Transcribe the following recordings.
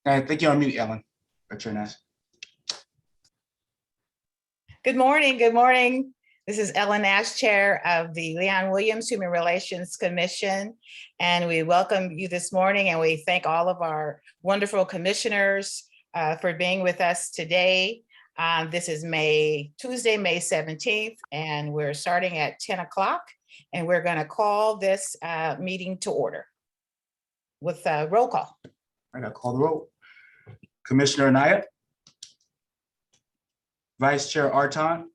I think you're on mute, Ellen. That's your nice. Good morning. Good morning. This is Ellen Nash, Chair of the Leon Williams Human Relations Commission, and we welcome you this morning, and we thank all of our wonderful commissioners for being with us today. This is Tuesday, May 17th, and we're starting at 10 o'clock, and we're going to call this meeting to order with a roll call. I got to call the roll. Commissioner Anaya, Vice Chair Arton,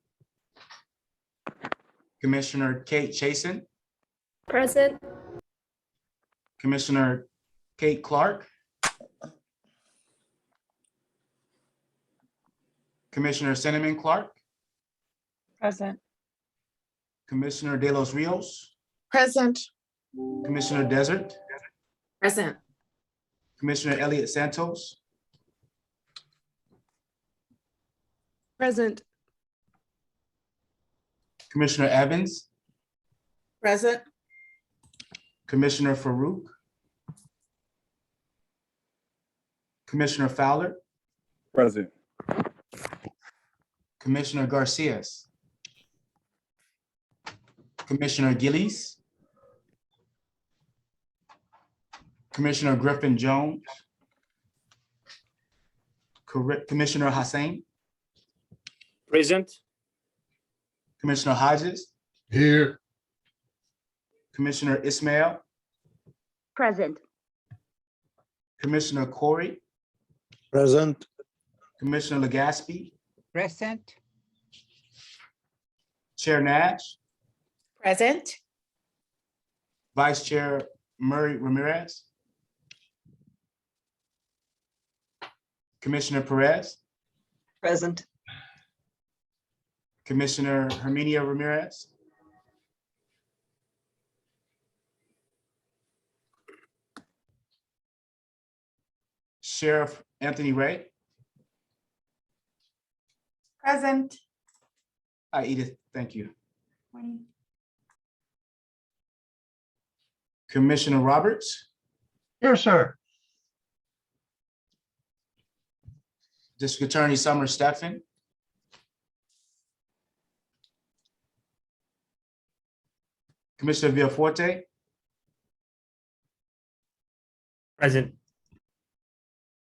Commissioner Kate Chasen, Present. Commissioner Kate Clark, Commissioner Cinnamon Clark, Present. Commissioner De Los Rios, Present. Commissioner Desert, Present. Commissioner Elliott Santos, Present. Commissioner Evans, Present. Commissioner Farouk, Commissioner Fowler, Present. Commissioner Garcias, Commissioner Gillies, Commissioner Griffin Jones, Commissioner Hussain, Present. Commissioner Hodges, Here. Commissioner Ismail, Present. Commissioner Corey, Present. Commissioner Legaspi, Present. Chair Nash, Present. Vice Chair Murray Ramirez, Commissioner Perez, Present. Commissioner Herminia Ramirez, Sheriff Anthony Ray. Present. Hi, Edith, thank you. Commissioner Roberts, Here, sir. District Attorney Summer Steffen, Commissioner Villaforte, Present.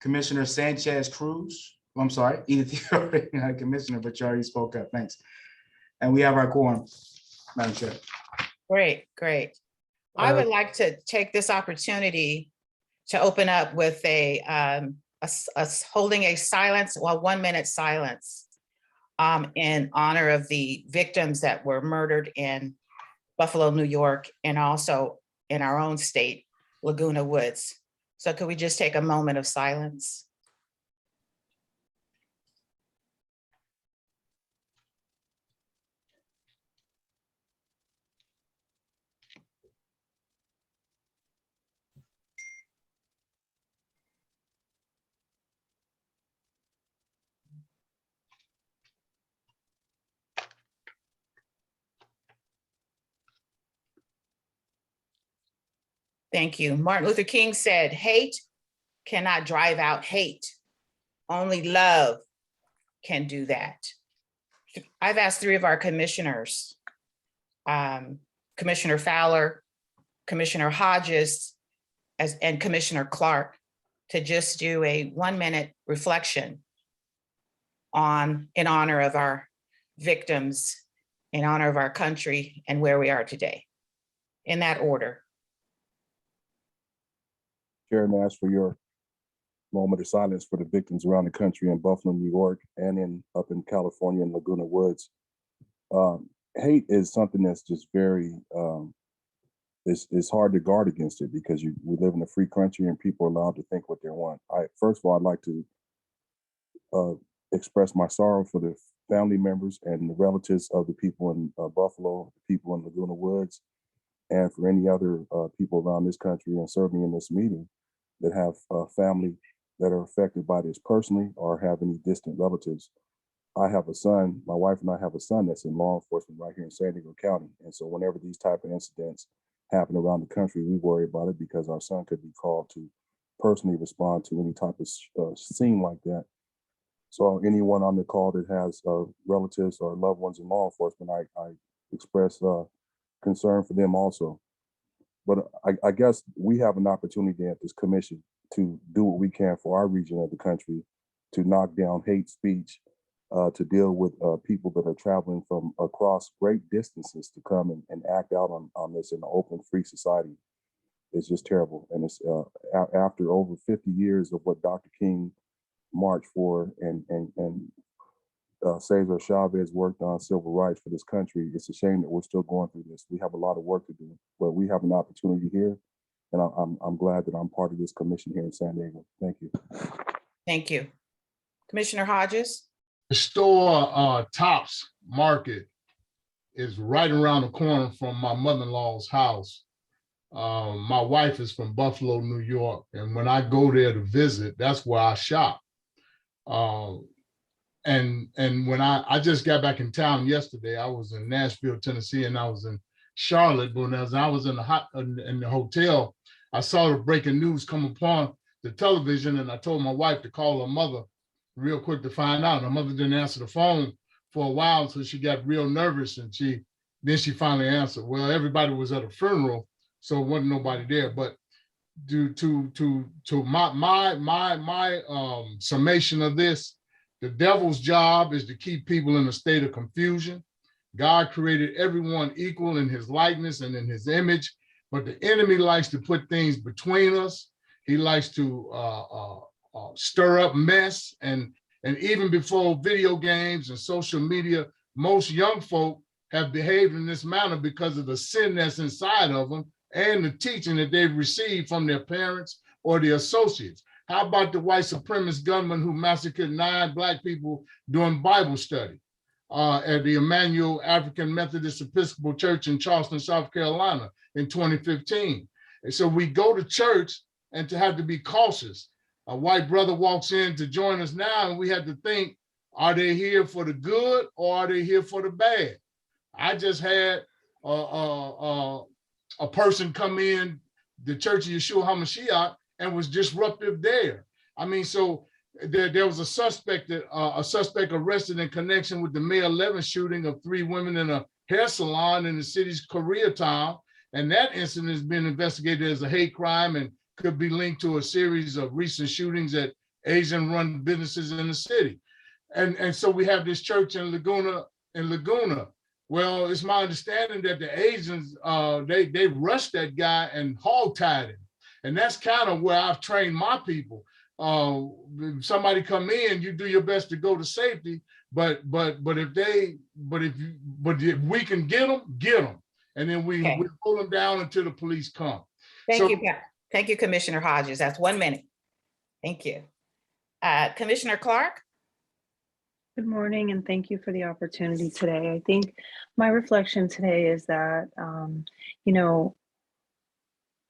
Commissioner Sanchez Cruz. I'm sorry, Edith, you already had Commissioner, but you already spoke up, thanks. And we have our quorum, Madam Chair. Great, great. I would like to take this opportunity to open up with holding a silence, well, 1 minute silence in honor of the victims that were murdered in Buffalo, New York, and also in our own state, Laguna Woods. So could we just take a moment of silence? Thank you. Martin Luther King said, hate cannot drive out hate. Only love can do that. I've asked 3 of our commissioners, Commissioner Fowler, Commissioner Hodges, and Commissioner Clark, to just do a 1 minute reflection in honor of our victims, in honor of our country and where we are today. In that order. Chair Nash, for your moment of silence for the victims around the country in Buffalo, New York, and up in California in Laguna Woods. Hate is something that's just very, it's hard to guard against it because we live in a free country and people are allowed to think what they want. First of all, I'd like to express my sorrow for the family members and the relatives of the people in Buffalo, the people in Laguna Woods, and for any other people around this country and certainly in this meeting that have family that are affected by this personally or have any distant relatives. I have a son, my wife and I have a son that's in law enforcement right here in San Diego County. And so whenever these type of incidents happen around the country, we worry about it because our son could be called to personally respond to any type of scene like that. So anyone on the call that has relatives or loved ones in law enforcement, I express concern for them also. But I guess we have an opportunity at this commission to do what we can for our region of the country to knock down hate speech, to deal with people that are traveling from across great distances to come and act out on this in an open, free society. It's just terrible. And it's after over 50 years of what Dr. King marched for and Cesar Chavez worked on civil rights for this country. It's a shame that we're still going through this. We have a lot of work to do, but we have an opportunity here. And I'm glad that I'm part of this commission here in San Diego. Thank you. Thank you. Commissioner Hodges? The store Tops Market is right around the corner from my mother-in-law's house. My wife is from Buffalo, New York, and when I go there to visit, that's where I shop. And when I just got back in town yesterday, I was in Nashville, Tennessee, and I was in Charlotte. But as I was in the hotel, I saw the breaking news come upon the television, and I told my wife to call her mother real quick to find out. Her mother didn't answer the phone for a while, so she got real nervous, and then she finally answered. Well, everybody was at a funeral, so it wasn't nobody there. But to my summation of this, the devil's job is to keep people in a state of confusion. God created everyone equal in his likeness and in his image, but the enemy likes to put things between us. He likes to stir up mess. And even before video games and social media, most young folk have behaved in this manner because of the sin that's inside of them and the teaching that they've received from their parents or their associates. How about the white supremacist gunman who massacred 9 Black people during Bible study at the Emmanuel African Methodist Episcopal Church in Charleston, South Carolina in 2015? And so we go to church and to have to be cautious. A white brother walks in to join us now, and we had to think, are they here for the good or are they here for the bad? I just had a person come in the Church of Yeshua HaMashiach and was disruptive there. I mean, so there was a suspect arrested in connection with the May 11th shooting of 3 women in a hair salon in the city's Koreatown. And that incident has been investigated as a hate crime and could be linked to a series of recent shootings at Asian-run businesses in the city. And so we have this church in Laguna. Well, it's my understanding that the Asians, they rushed that guy and hog-tied him. And that's kind of where I've trained my people. If somebody come in, you do your best to go to safety, but if we can get them, and then we pull them down until the police come. Thank you, Commissioner Hodges. That's 1 minute. Thank you. Commissioner Clark? Good morning, and thank you for the opportunity today. I think my reflection today is that,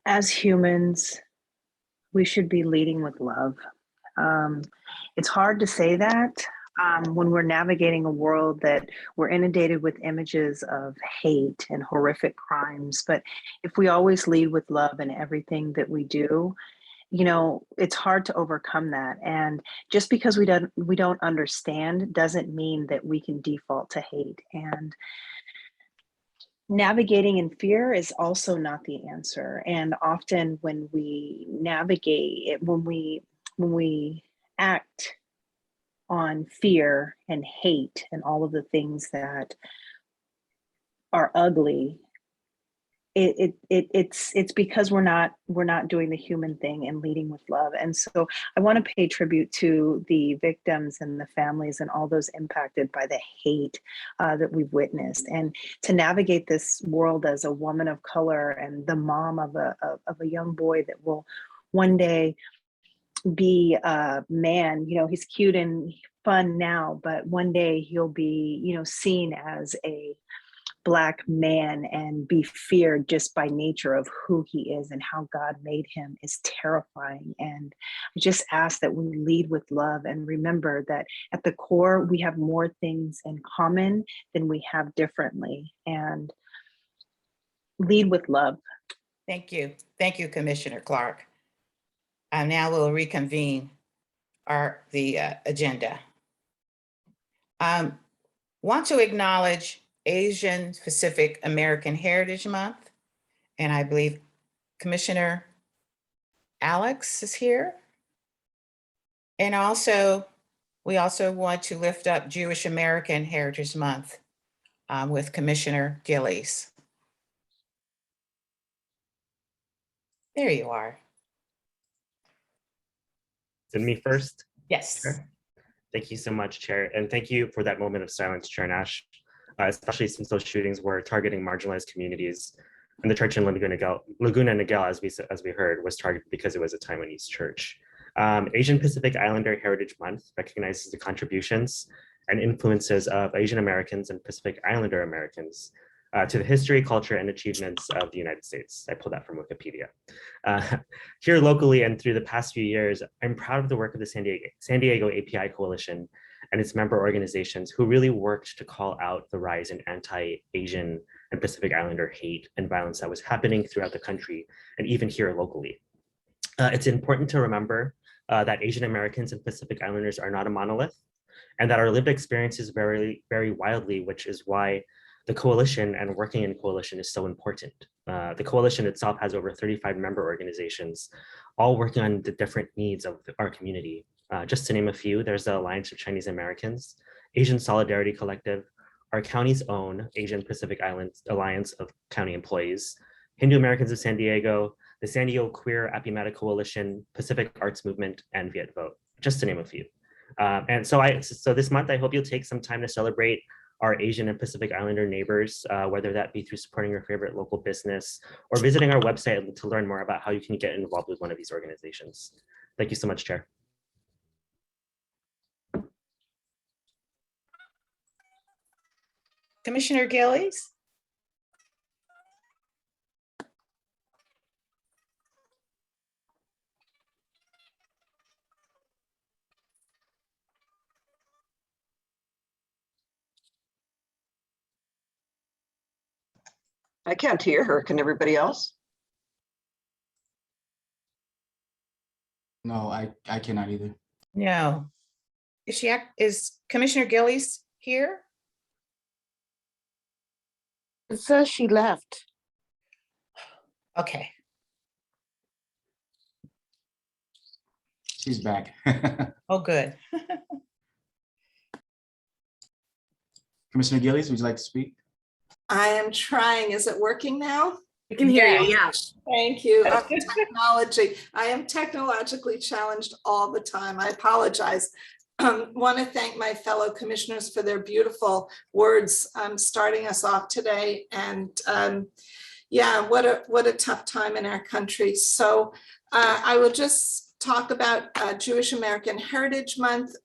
as humans, we should be leading with love. It's hard to say that when we're navigating a world that we're inundated with images of hate and horrific crimes. But if we always lead with love in everything that we do, it's hard to overcome that. And just because we don't understand doesn't mean that we can default to hate. And navigating in fear is also not the answer. And often when we navigate it, when we act on fear and hate and all of the things that are ugly, it's because we're not doing the human thing and leading with love. And so I want to pay tribute to the victims and the families and all those impacted by the hate that we've witnessed, and to navigate this world as a woman of color and the mom of a young boy that will one day be a man. He's cute and fun now, but one day he'll be seen as a Black man and be feared just by nature of who he is and how God made him is terrifying. And I just ask that we lead with love and remember that at the core, we have more things in common than we have differently, and lead with love. Thank you. Thank you, Commissioner Clark. Now we'll reconvene the agenda. Want to acknowledge Asian Pacific American Heritage Month, and I believe Commissioner Alex is here. And also, we also want to lift up Jewish American Heritage Month with Commissioner Gillies. There you are. Is it me first? Yes. Sure. Thank you so much, Chair. And thank you for that moment of silence, Chair Nash, especially since those shootings were targeting marginalized communities. And the church in Laguna Niguel, as we heard, was targeted because it was a Taiwanese church. Asian Pacific Islander Heritage Month recognizes the contributions and influences of Asian Americans and Pacific Islander Americans to the history, culture, and achievements of the United States. I pulled that from Wikipedia. Here locally and through the past few years, I'm proud of the work of the San Diego API Coalition and its member organizations who really worked to call out the rise in anti-Asian and Pacific Islander hate and violence that was happening throughout the country and even here locally. It's important to remember that Asian Americans and Pacific Islanders are not a monolith and that our lived experiences vary wildly, which is why the coalition and working in coalition is so important. The coalition itself has over 35 member organizations, all working on the different needs of our community. Just to name a few, there's the Alliance of Chinese Americans, Asian Solidarity Collective, our county's own Asian Pacific Islands Alliance of County Employees, Hindu Americans of San Diego, the San Diego Queer Apimata Coalition, Pacific Arts Movement, and Viet Vote, just to name a few. And so this month, I hope you'll take some time to celebrate our Asian and Pacific Islander neighbors, whether that be through supporting your favorite local business or visiting our website to learn more about how you can get involved with one of these organizations. Thank you so much, Chair. Commissioner Gillies? I can't hear her. Can everybody else? No, I cannot either. No. Is Commissioner Gillies here? It says she left. Okay. She's back. Oh, good. Commissioner Gillies, would you like to speak? I am trying. Is it working now? I can hear you. Yes. Thank you. Technology. I am technologically challenged all the time. I apologize. Want to thank my fellow commissioners for their beautiful words starting us off today. And yeah, what a tough time in our country. So I will just talk about Jewish American Heritage Month.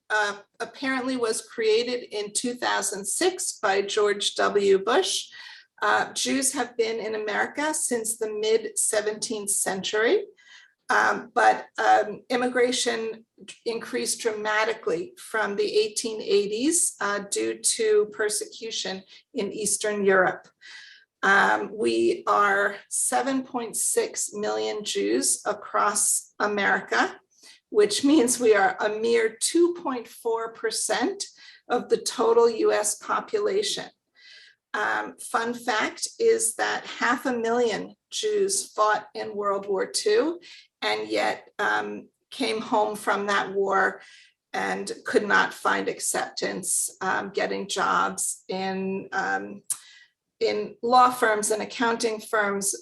Apparently was created in 2006 by George W. Bush. Jews have been in America since the mid-17th century, but immigration increased dramatically from the 1880s due to persecution in Eastern Europe. We are 7.6 million Jews across America, which means we are a mere 2.4% of the total US population. Fun fact is that 500,000 Jews fought in World War II and yet came home from that war and could not find acceptance, getting jobs in law firms and accounting firms,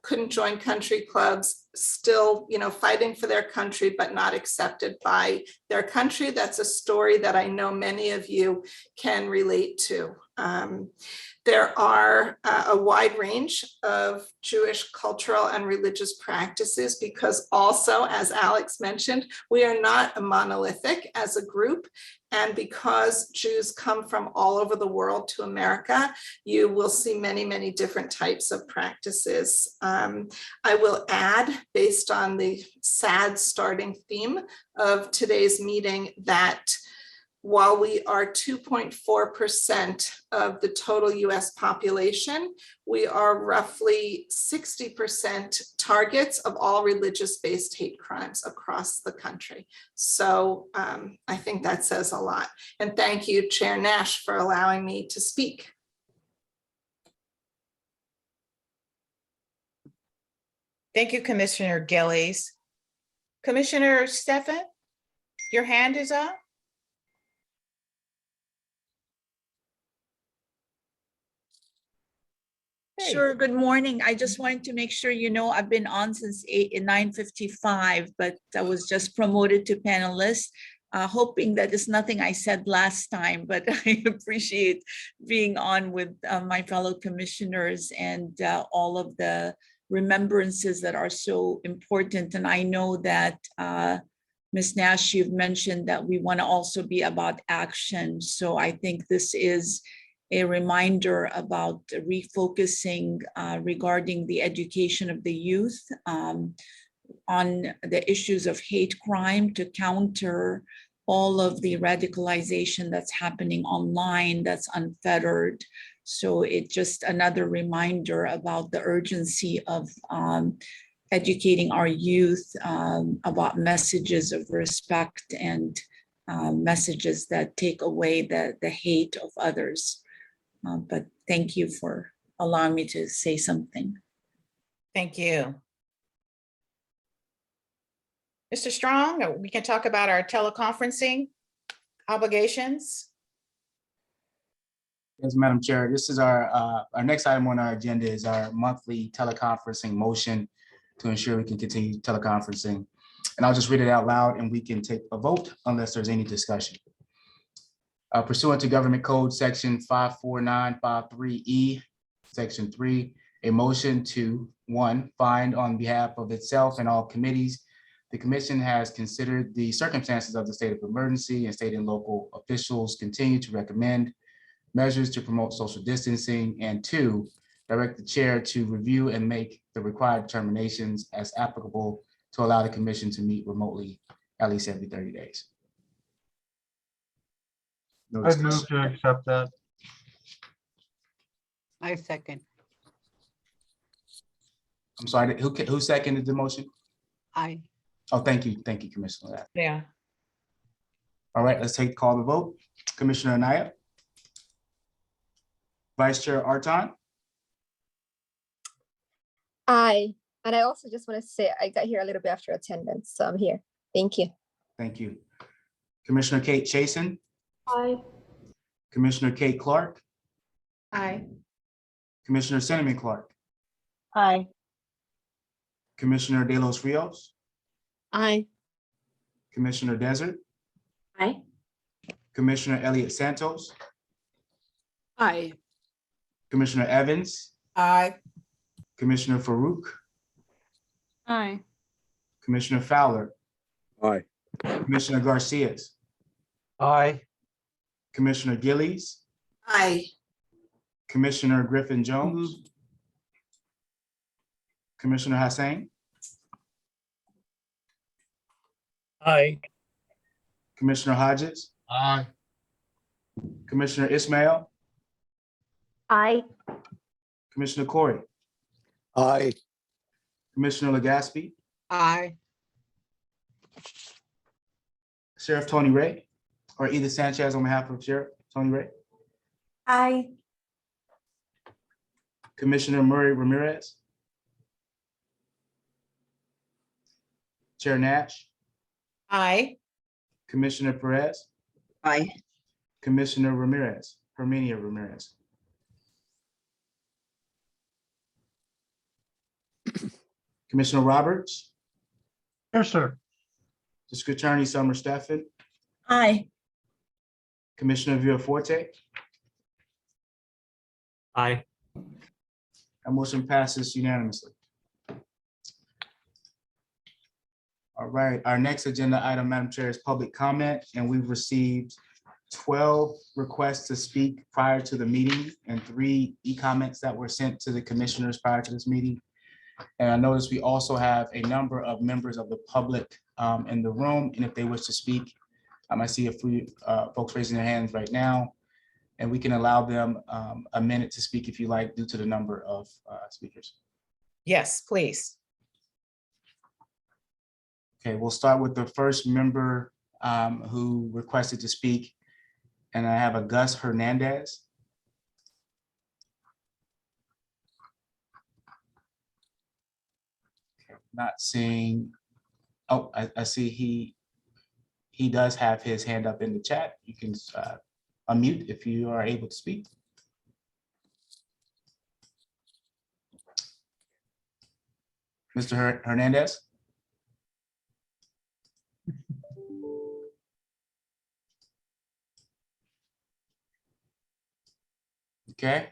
couldn't join country clubs, still, fighting for their country, but not accepted by their country. That's a story that I know many of you can relate to. There are a wide range of Jewish cultural and religious practices because also, as Alex mentioned, we are not monolithic as a group. And because Jews come from all over the world to America, you will see many, many different types of practices. I will add, based on the sad starting theme of today's meeting, that while we are 2.4% of the total US population, we are roughly 60% targets of all religious-based hate crimes across the country. So I think that says a lot. And thank you, Chair Nash, for allowing me to speak. Thank you, Commissioner Gillies. Commissioner Stefan, your hand is up. Sure. Good morning. I just wanted to make sure you know I've been on since 9:55, but I was just promoted to panelist, hoping that it's nothing I said last time, but I appreciate being on with my fellow commissioners and all of the remembrances that are so important. And I know that Ms. Nash, you've mentioned that we want to also be about action. So I think this is a reminder about refocusing regarding the education of the youth on the issues of hate crime to counter all of the radicalization that's happening online that's unfettered. So it's just another reminder about the urgency of educating our youth about messages of respect and messages that take away the hate of others. But thank you for allowing me to say something. Thank you. Mr. Strong, we can talk about our teleconferencing obligations. Yes, Madam Chair, this is our next item on our agenda is our monthly teleconferencing motion to ensure we can continue teleconferencing. And I'll just read it out loud and we can take a vote unless there's any discussion. Pursuant to Government Code Section 54953E, Section 3, a motion to 1, find on behalf of itself and all committees. The Commission has considered the circumstances of the state of emergency and state and local officials continue to recommend measures to promote social distancing, and 2, direct the chair to review and make the required determinations as applicable to allow the Commission to meet remotely at least every 30 days. No I move discussion. to accept that. I second. I'm sorry, who seconded the motion? I. Oh, thank you, Commissioner. Yeah. All right, let's call the vote. Commissioner Anaya. Vice Chair Arton. Aye. And I also just want to say I got here a little bit after attendance, so I'm here. Thank you. Thank you. Commissioner Kate Chasen. Aye. Commissioner Kate Clark. Aye. Commissioner Cinnamon Clark. Aye. Commissioner De Los Rios. Aye. Commissioner Desert. Aye. Commissioner Elliott Santos. Aye. Commissioner Evans. Aye. Commissioner Farouk. Aye. Commissioner Fowler. Aye. Commissioner Garcias. Aye. Commissioner Gillies. Aye. Commissioner Griffin Jones. Commissioner Hassan. Aye. Commissioner Hodges. Aye. Commissioner Ismail. Aye. Commissioner Corey. Aye. Commissioner Legaspi. Aye. Sheriff Tony Ray, or Edith Sanchez on behalf of Sheriff Tony Ray. Aye. Commissioner Murray Ramirez. Chair Nash. Aye. Commissioner Perez. Aye. Commissioner Ramirez, Herminia Ramirez. Commissioner Roberts. Yes, sir. District Attorney Summer Stephan. Aye. Commissioner Villaforte. Aye. That motion passes unanimously. All right, our next agenda item, Madam Chair, is public comment, and we've received 12 requests to speak prior to the meeting and 3 e-comments that were sent to the commissioners prior to this meeting. And I notice we also have a number of members of the public in the room, and if they wish to speak, I see a few folks raising their hands right now, and we can allow them a minute to speak if you like, due to the number of speakers. Yes, please. Okay, we'll start with the first member who requested to speak, and I have a Gus Hernandez. Okay, not seeing. Oh, I see he does have his hand up in the chat. You can unmute if you are able to speak. Mr. Hernandez. Okay.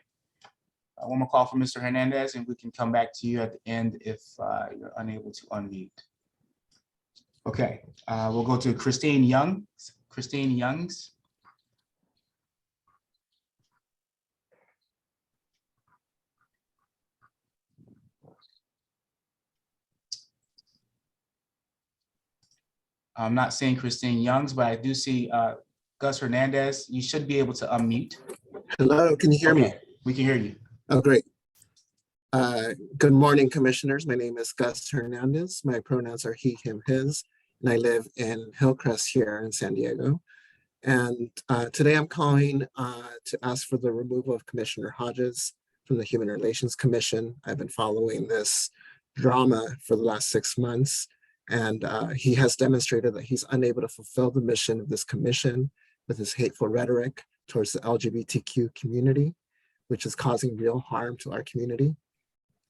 One more call for Mr. Hernandez, and we can come back to you at the end if you're unable to unmute. Okay, we'll go to Christine Young. Christine Youngs. I'm not seeing Christine Youngs, but I do see Gus Hernandez. You should be able to unmute. Hello, can you hear me? We can hear you. Oh, great. Good morning, commissioners. My name is Gus Hernandez. My pronouns are he, him, his, and I live in Hillcrest here in San Diego. And today I'm calling to ask for the removal of Commissioner Hodges from the Human Relations Commission. I've been following this drama for the last 6 months, and he has demonstrated that he's unable to fulfill the mission of this commission with his hateful rhetoric towards the LGBTQ community, which is causing real harm to our community.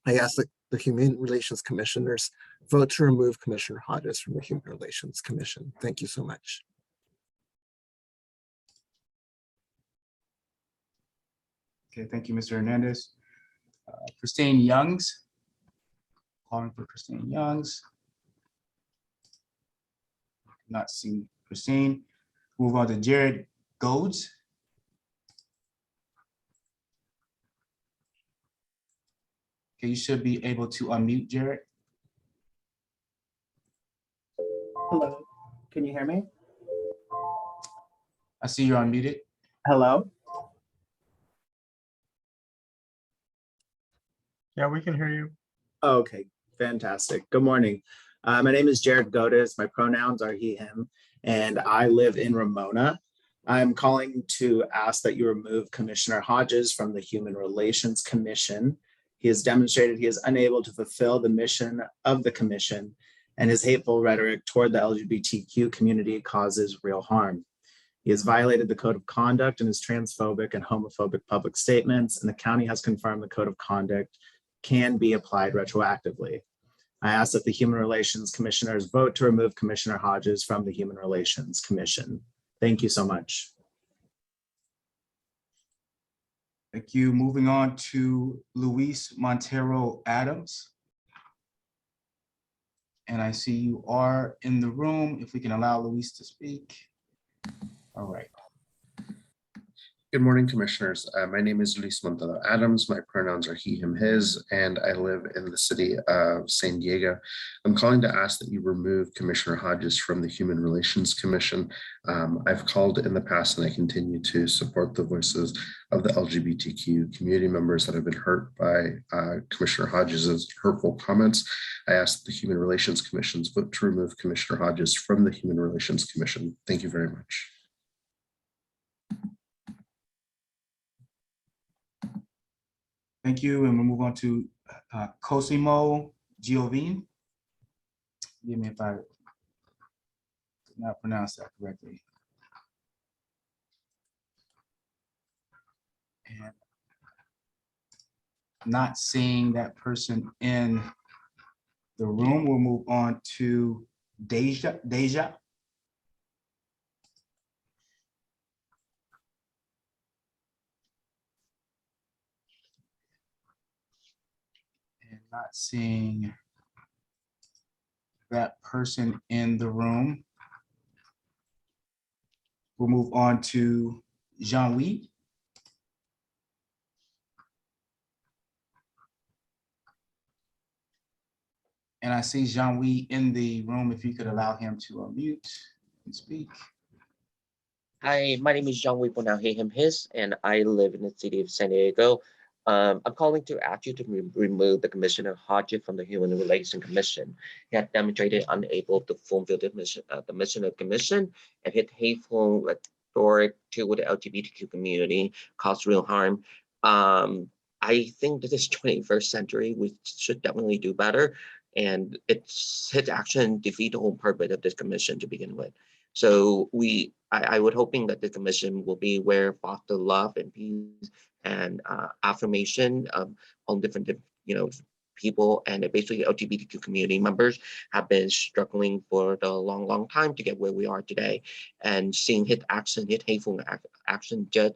I ask that the Human Relations Commissioners vote to remove Commissioner Hodges from the Human Relations Commission. Thank you so much. Okay, thank you, Mr. Hernandez. Christine Youngs. Calling for Christine Youngs. Not seeing Christine. Move on to Jared Goads. Okay, you should be able to unmute, Jared. Hello, can you hear me? I see you're unmuted. Hello? Yeah, we can hear you. Okay, fantastic. Good morning. My name is Jared Godes. My pronouns are he, him, and I live in Ramona. I'm calling to ask that you remove Commissioner Hodges from the Human Relations Commission. He has demonstrated he is unable to fulfill the mission of the commission, and his hateful rhetoric toward the LGBTQ community causes real harm. He has violated the code of conduct in his transphobic and homophobic public statements, and the county has confirmed the code of conduct can be applied retroactively. I ask that the Human Relations Commissioners vote to remove Commissioner Hodges from the Human Relations Commission. Thank you so much. Thank you. Moving on to Luis Montero Adams. And I see you are in the room. If we can allow Luis to speak. All right. Good morning, commissioners. My name is Luis Montero Adams. My pronouns are he, him, his, and I live in the city of San Diego. I'm calling to ask that you remove Commissioner Hodges from the Human Relations Commission. I've called in the past and I continue to support the voices of the LGBTQ community members that have been hurt by Commissioner Hodges' hurtful comments. I ask that the Human Relations Commission's vote to remove Commissioner Hodges from the Human Relations Commission. Thank you very much. Thank you, and we'll move on to Cosimo Giovine. Forgive me if I did not pronounce that correctly. And not seeing that person in the room, we'll move on to Deja. And not seeing that person in the room. We'll move on to Jean-Louis. And I see Jean-Louis in the room. If you could allow him to unmute and speak. Hi, my name is John Wipo, he, him, his, and I live in the city of San Diego. I'm calling to ask you to remove the Commissioner Hodges from the Human Relations Commission. He had demonstrated unable to fulfill the mission of the commission, and his hateful rhetoric to the LGBTQ community caused real harm. I think that this 21st century, we should definitely do better. And it's his action defeat the whole purpose of this commission to begin with. So I would hoping that the commission will be where foster love and peace and affirmation on different, people and basically LGBTQ community members have been struggling for the long time to get where we are today. And seeing his hateful action just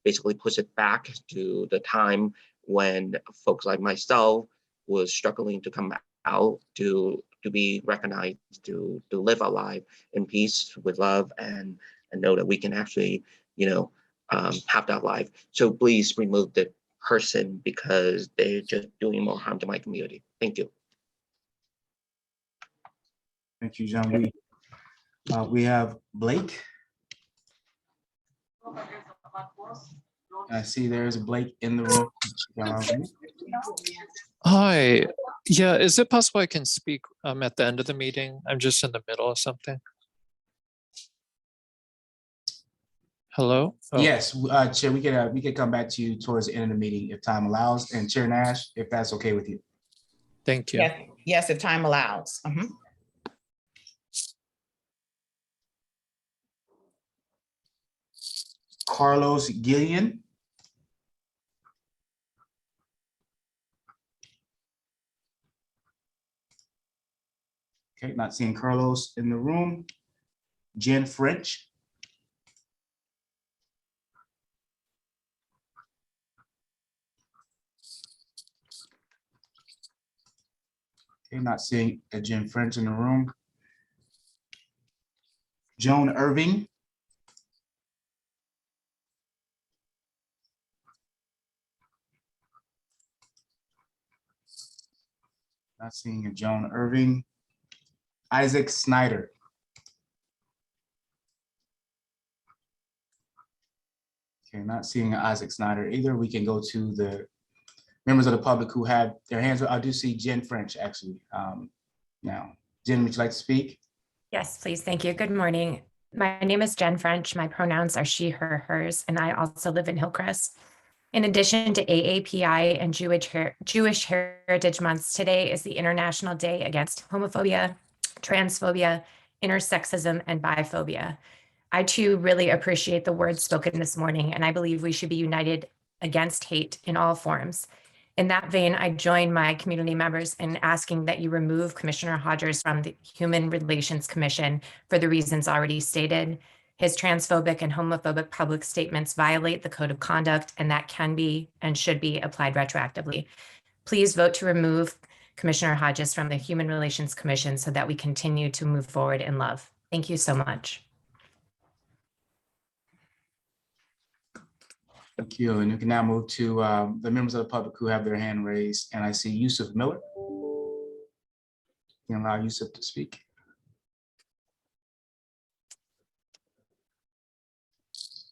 basically push it back to the time when folks like myself was struggling to come out to be recognized, to live a life in peace with love and know that we can actually, have that life. So please remove the person because they're just doing more harm to my community. Thank you. Thank you, John. We have Blake. I see there's Blake in the room. Hi. Yeah, is it possible I can speak at the end of the meeting? I'm just in the middle of something. Hello? Oh. Yes, Chair, we could come back to you towards the end of the meeting if time allows. And Chair Nash, if that's okay with you. Thank you. Yes, if time allows. Carlos Gillian. Okay, not seeing Carlos in the room. Jen French. Okay, not seeing a Jen French in the room. Joan Irving. Not seeing a Joan Irving. Isaac Snyder. Okay, not seeing Isaac Snyder either. We can go to the members of the public who had their hands up. I do see Jen French actually now. Jen, would you like to speak? Yes, please. Thank you. Good morning. My name is Jen French. My pronouns are she, her, hers, and I also live in Hillcrest. In addition to AAPI and Jewish Heritage Months, today is the International Day Against Homophobia, Transphobia, Intersexism, and Biphobia. I too really appreciate the words spoken this morning, and I believe we should be united against hate in all forms. In that vein, I join my community members in asking that you remove Commissioner Hodges from the Human Relations Commission for the reasons already stated. His transphobic and homophobic public statements violate the code of conduct, and that can be and should be applied retroactively. Please vote to remove Commissioner Hodges from the Human Relations Commission so that we continue to move forward in love. Thank you so much. Thank you. And we can now move to the members of the public who have their hand raised. And I see Yusuf Miller. You can allow Yusuf to speak.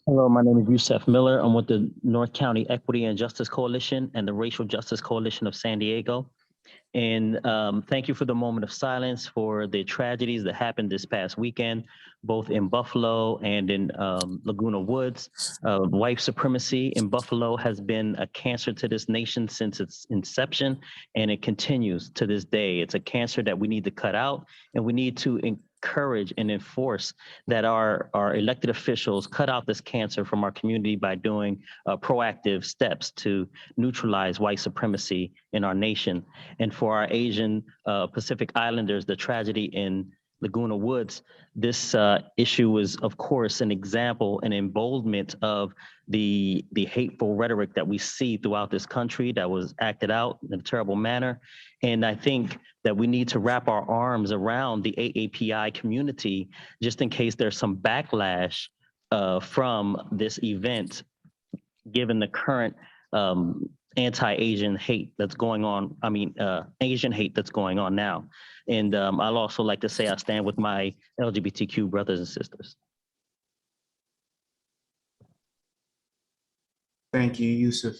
Hello, my name is Yusuf Miller. I'm with the North County Equity and Justice Coalition and the Racial Justice Coalition of San Diego. And thank you for the moment of silence for the tragedies that happened this past weekend, both in Buffalo and in Laguna Woods. White supremacy in Buffalo has been a cancer to this nation since its inception, and it continues to this day. It's a cancer that we need to cut out, and we need to encourage and enforce that our elected officials cut out this cancer from our community by doing proactive steps to neutralize white supremacy in our nation. And for our Asian Pacific Islanders, the tragedy in Laguna Woods, this issue was, of course, an example, an emboldenment of the hateful rhetoric that we see throughout this country that was acted out in a terrible manner. And I think that we need to wrap our arms around the AAPI community just in case there's some backlash from this event, given the current anti-Asian hate that's going on, Asian hate that's going on now. And I'll also like to say I stand with my LGBTQ brothers and sisters. Thank you, Yusuf.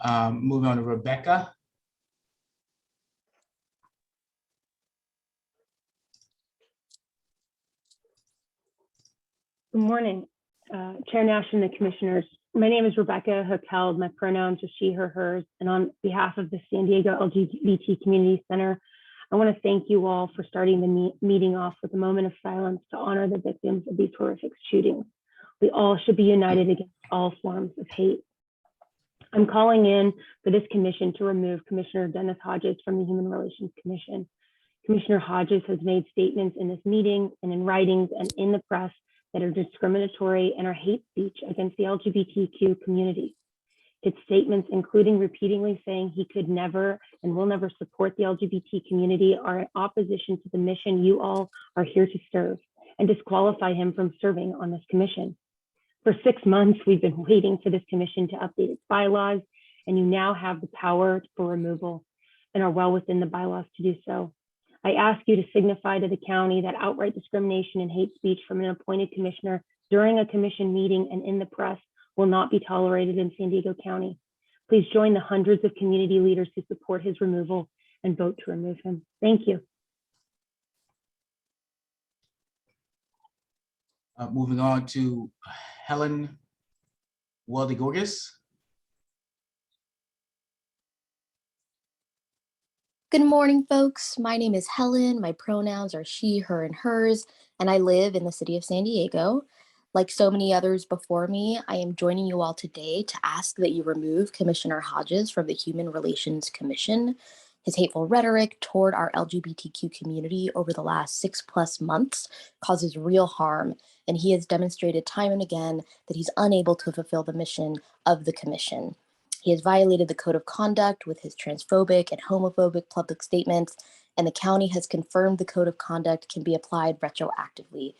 Moving on to Rebecca. Good morning, Chair Nash and the commissioners. My name is Rebecca Hocheld. My pronouns are she, her, hers. And on behalf of the San Diego LGBT Community Center, I want to thank you all for starting the meeting off with a moment of silence to honor the victims of these horrific shootings. We all should be united against all forms of hate. I'm calling in for this commission to remove Commissioner Dennis Hodges from the Human Relations Commission. Commissioner Hodges has made statements in this meeting and in writings and in the press that are discriminatory and are hate speech against the LGBTQ community. His statements, including repeatedly saying he could never and will never support the LGBT community, are in opposition to the mission you all are here to serve, and disqualify him from serving on this commission. For 6 months, we've been waiting for this commission to update its bylaws, and you now have the power for removal and are well within the bylaws to do so. I ask you to signify to the county that outright discrimination and hate speech from an appointed commissioner during a commission meeting and in the press will not be tolerated in San Diego County. Please join the hundreds of community leaders who support his removal and vote to remove him. Thank you. Moving on to Helen Waldigorgis. Good morning, folks. My name is Helen. My pronouns are she, her, and hers, and I live in the city of San Diego. Like so many others before me, I am joining you all today to ask that you remove Commissioner Hodges from the Human Relations Commission. His hateful rhetoric toward our LGBTQ community over the last 6+ months causes real harm, and he has demonstrated time and again that he's unable to fulfill the mission of the commission. He has violated the code of conduct with his transphobic and homophobic public statements, and the county has confirmed the code of conduct can be applied retroactively.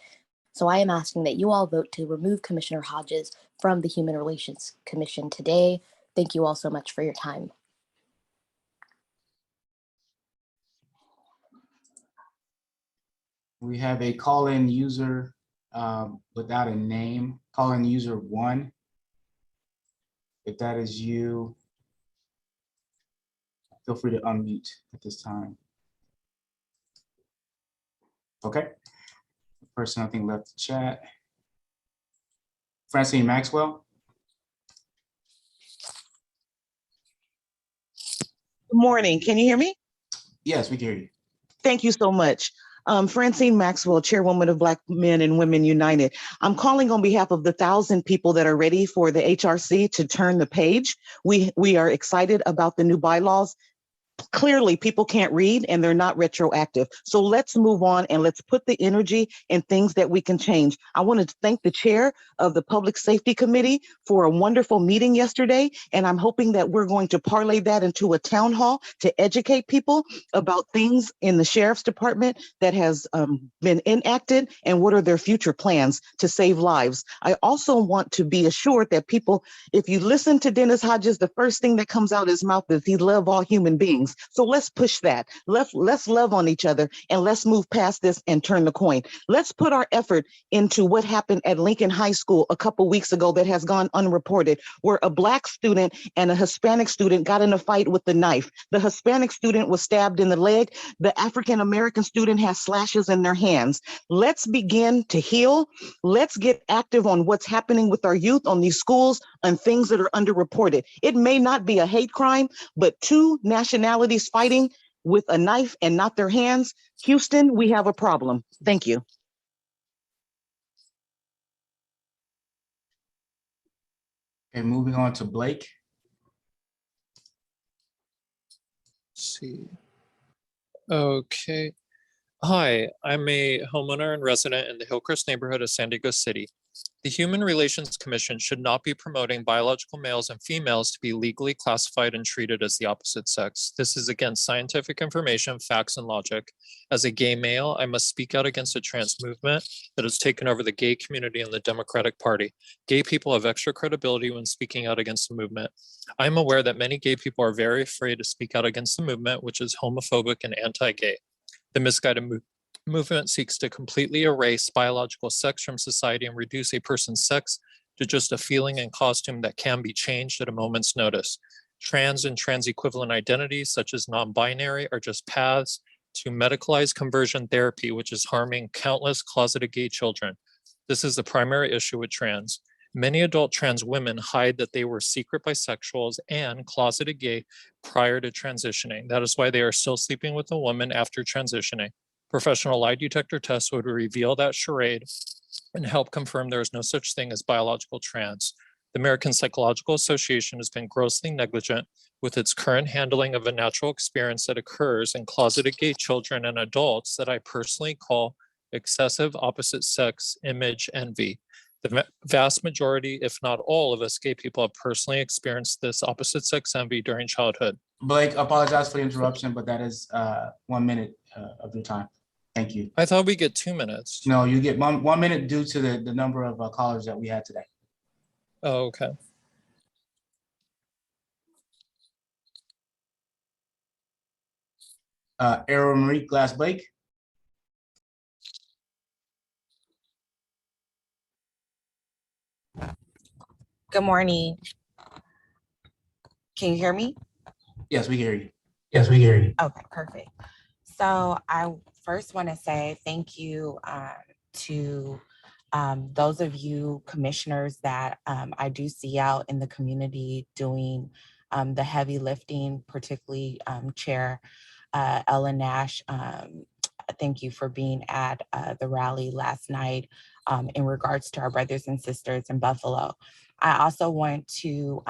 So I am asking that you all vote to remove Commissioner Hodges from the Human Relations Commission today. Thank you all so much for your time. We have a call-in user without a name, call-in user 1. If that is you, feel free to unmute at this time. Okay. The person I think left the chat. Francine Maxwell. Good morning. Can you hear me? Yes, we can hear you. Thank you so much. Francine Maxwell, Chairwoman of Black Men and Women United. I'm calling on behalf of the 1,000 people that are ready for the HRC to turn the page. We are excited about the new bylaws. Clearly, people can't read and they're not retroactive. So let's move on and let's put the energy in things that we can change. I wanted to thank the chair of the Public Safety Committee for a wonderful meeting yesterday. And I'm hoping that we're going to parlay that into a town hall to educate people about things in the sheriff's department that has been enacted and what are their future plans to save lives. I also want to be assured that people, if you listen to Dennis Hodges, the first thing that comes out of his mouth is he loves all human beings. So let's push that. Let's love on each other and let's move past this and turn the coin. Let's put our effort into what happened at Lincoln High School a couple weeks ago that has gone unreported, where a Black student and a Hispanic student got in a fight with the knife. The Hispanic student was stabbed in the leg. The African-American student has slashes in their hands. Let's begin to heal. Let's get active on what's happening with our youth on these schools and things that are underreported. It may not be a hate crime, but 2 nationalities fighting with a knife and not their hands. Houston, we have a problem. Thank you. Okay, moving on to Blake. Let's see. Okay. Hi, I'm a homeowner and resident in the Hillcrest neighborhood of San Diego City. The Human Relations Commission should not be promoting biological males and females to be legally classified and treated as the opposite sex. This is against scientific information, facts, and logic. As a gay male, I must speak out against a trans movement that has taken over the gay community and the Democratic Party. Gay people have extra credibility when speaking out against the movement. I'm aware that many gay people are very afraid to speak out against the movement, which is homophobic and anti-gay. The misguided movement seeks to completely erase biological sex from society and reduce a person's sex to just a feeling and costume that can be changed at a moment's notice. Trans and trans equivalent identities, such as non-binary, are just paths to medicalized conversion therapy, which is harming countless closeted gay children. This is the primary issue with trans. Many adult trans women hide that they were secret bisexuals and closeted gay prior to transitioning. That is why they are still sleeping with a woman after transitioning. Professional lie detector tests would reveal that charade and help confirm there is no such thing as biological trans. The American Psychological Association has been grossly negligent with its current handling of a natural experience that occurs in closeted gay children and adults that I personally call excessive opposite sex image envy. The vast majority, if not all of us gay people, have personally experienced this opposite sex envy during childhood. Blake, apologize for the interruption, but that is 1 minute of your time. Thank you. I thought we get 2 minutes. No, you get 1 minute due to the number of callers that we had today. Oh, okay. Arrow Marie Glass Blake. Good morning. Can you hear me? Yes, we hear you. Yes, we hear you. Okay, perfect. So I first want to say thank you to those of you commissioners that I do see out in the community doing the heavy lifting, particularly Chair Ellen Nash. Thank you for being at the rally last night in regards to our brothers and sisters in Buffalo. I also want to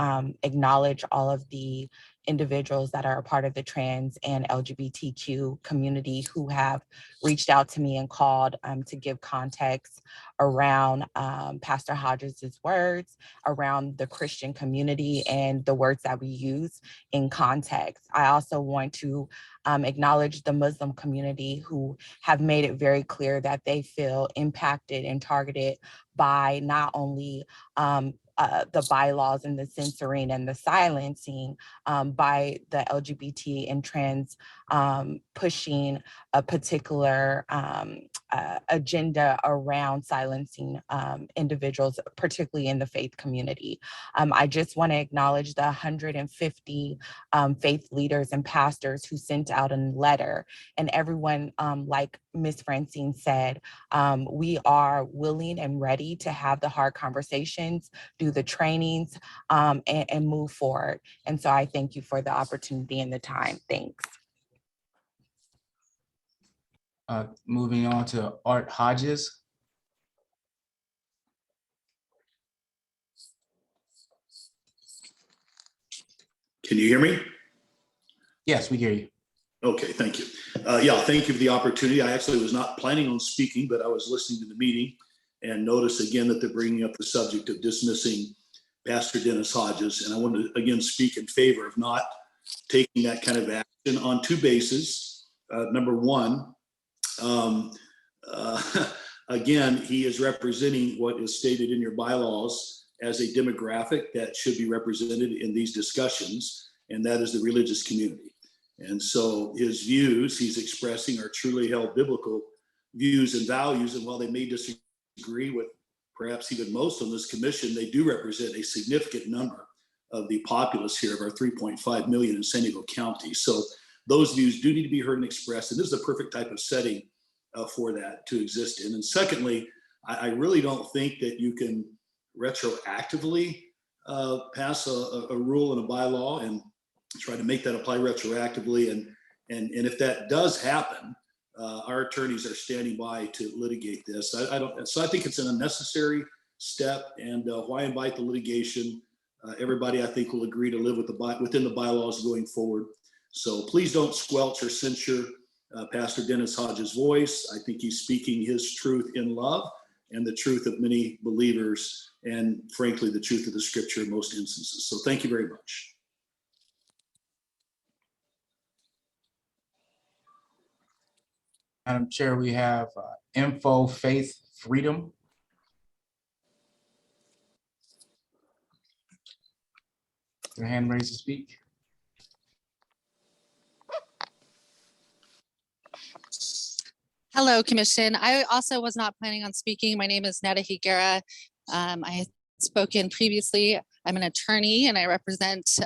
acknowledge all of the individuals that are a part of the trans and LGBTQ community who have reached out to me and called to give context around Pastor Hodges' words, around the Christian community and the words that we use in context. I also want to acknowledge the Muslim community who have made it very clear that they feel impacted and targeted by not only the bylaws and the censoring and the silencing by the LGBT and trans pushing a particular agenda around silencing individuals, particularly in the faith community. I just want to acknowledge the 150 faith leaders and pastors who sent out a letter, and everyone, like Ms. Francine said, we are willing and ready to have the hard conversations, do the trainings, and move forward. And so I thank you for the opportunity and the time. Thanks. Moving on to Art Hodges. Can you hear me? Yes, we hear you. Okay, thank you. Yeah, thank you for the opportunity. I actually was not planning on speaking, but I was listening to the meeting and notice again that they're bringing up the subject of dismissing Pastor Dennis Hodges. And I want to again speak in favor of not taking that kind of action on two bases. Number one, again, he is representing what is stated in your bylaws as a demographic that should be represented in these discussions, and that is the religious community. And so his views he's expressing are truly held biblical views and values, and while they may disagree with perhaps even most on this commission, they do represent a significant number of the populace here of our 3.5 million in San Diego County. So those views do need to be heard and expressed, and this is the perfect type of setting for that to exist in. And secondly, I really don't think that you can retroactively pass a rule and a bylaw and try to make that apply retroactively. And if that does happen, our attorneys are standing by to litigate this. So I think it's an unnecessary step, and why invite the litigation? Everybody, I think, will agree to live within the bylaws going forward. So please don't squelch or censure Pastor Dennis Hodges' voice. I think he's speaking his truth in love and the truth of many believers, and frankly, the truth of the scripture in most instances. So thank you very much. Madam Chair, we have Info Faith Freedom. Your hand raised to speak. Hello, Commission. I also was not planning on speaking. My name is Neda Higuera. I spoken previously, I'm an attorney and I represent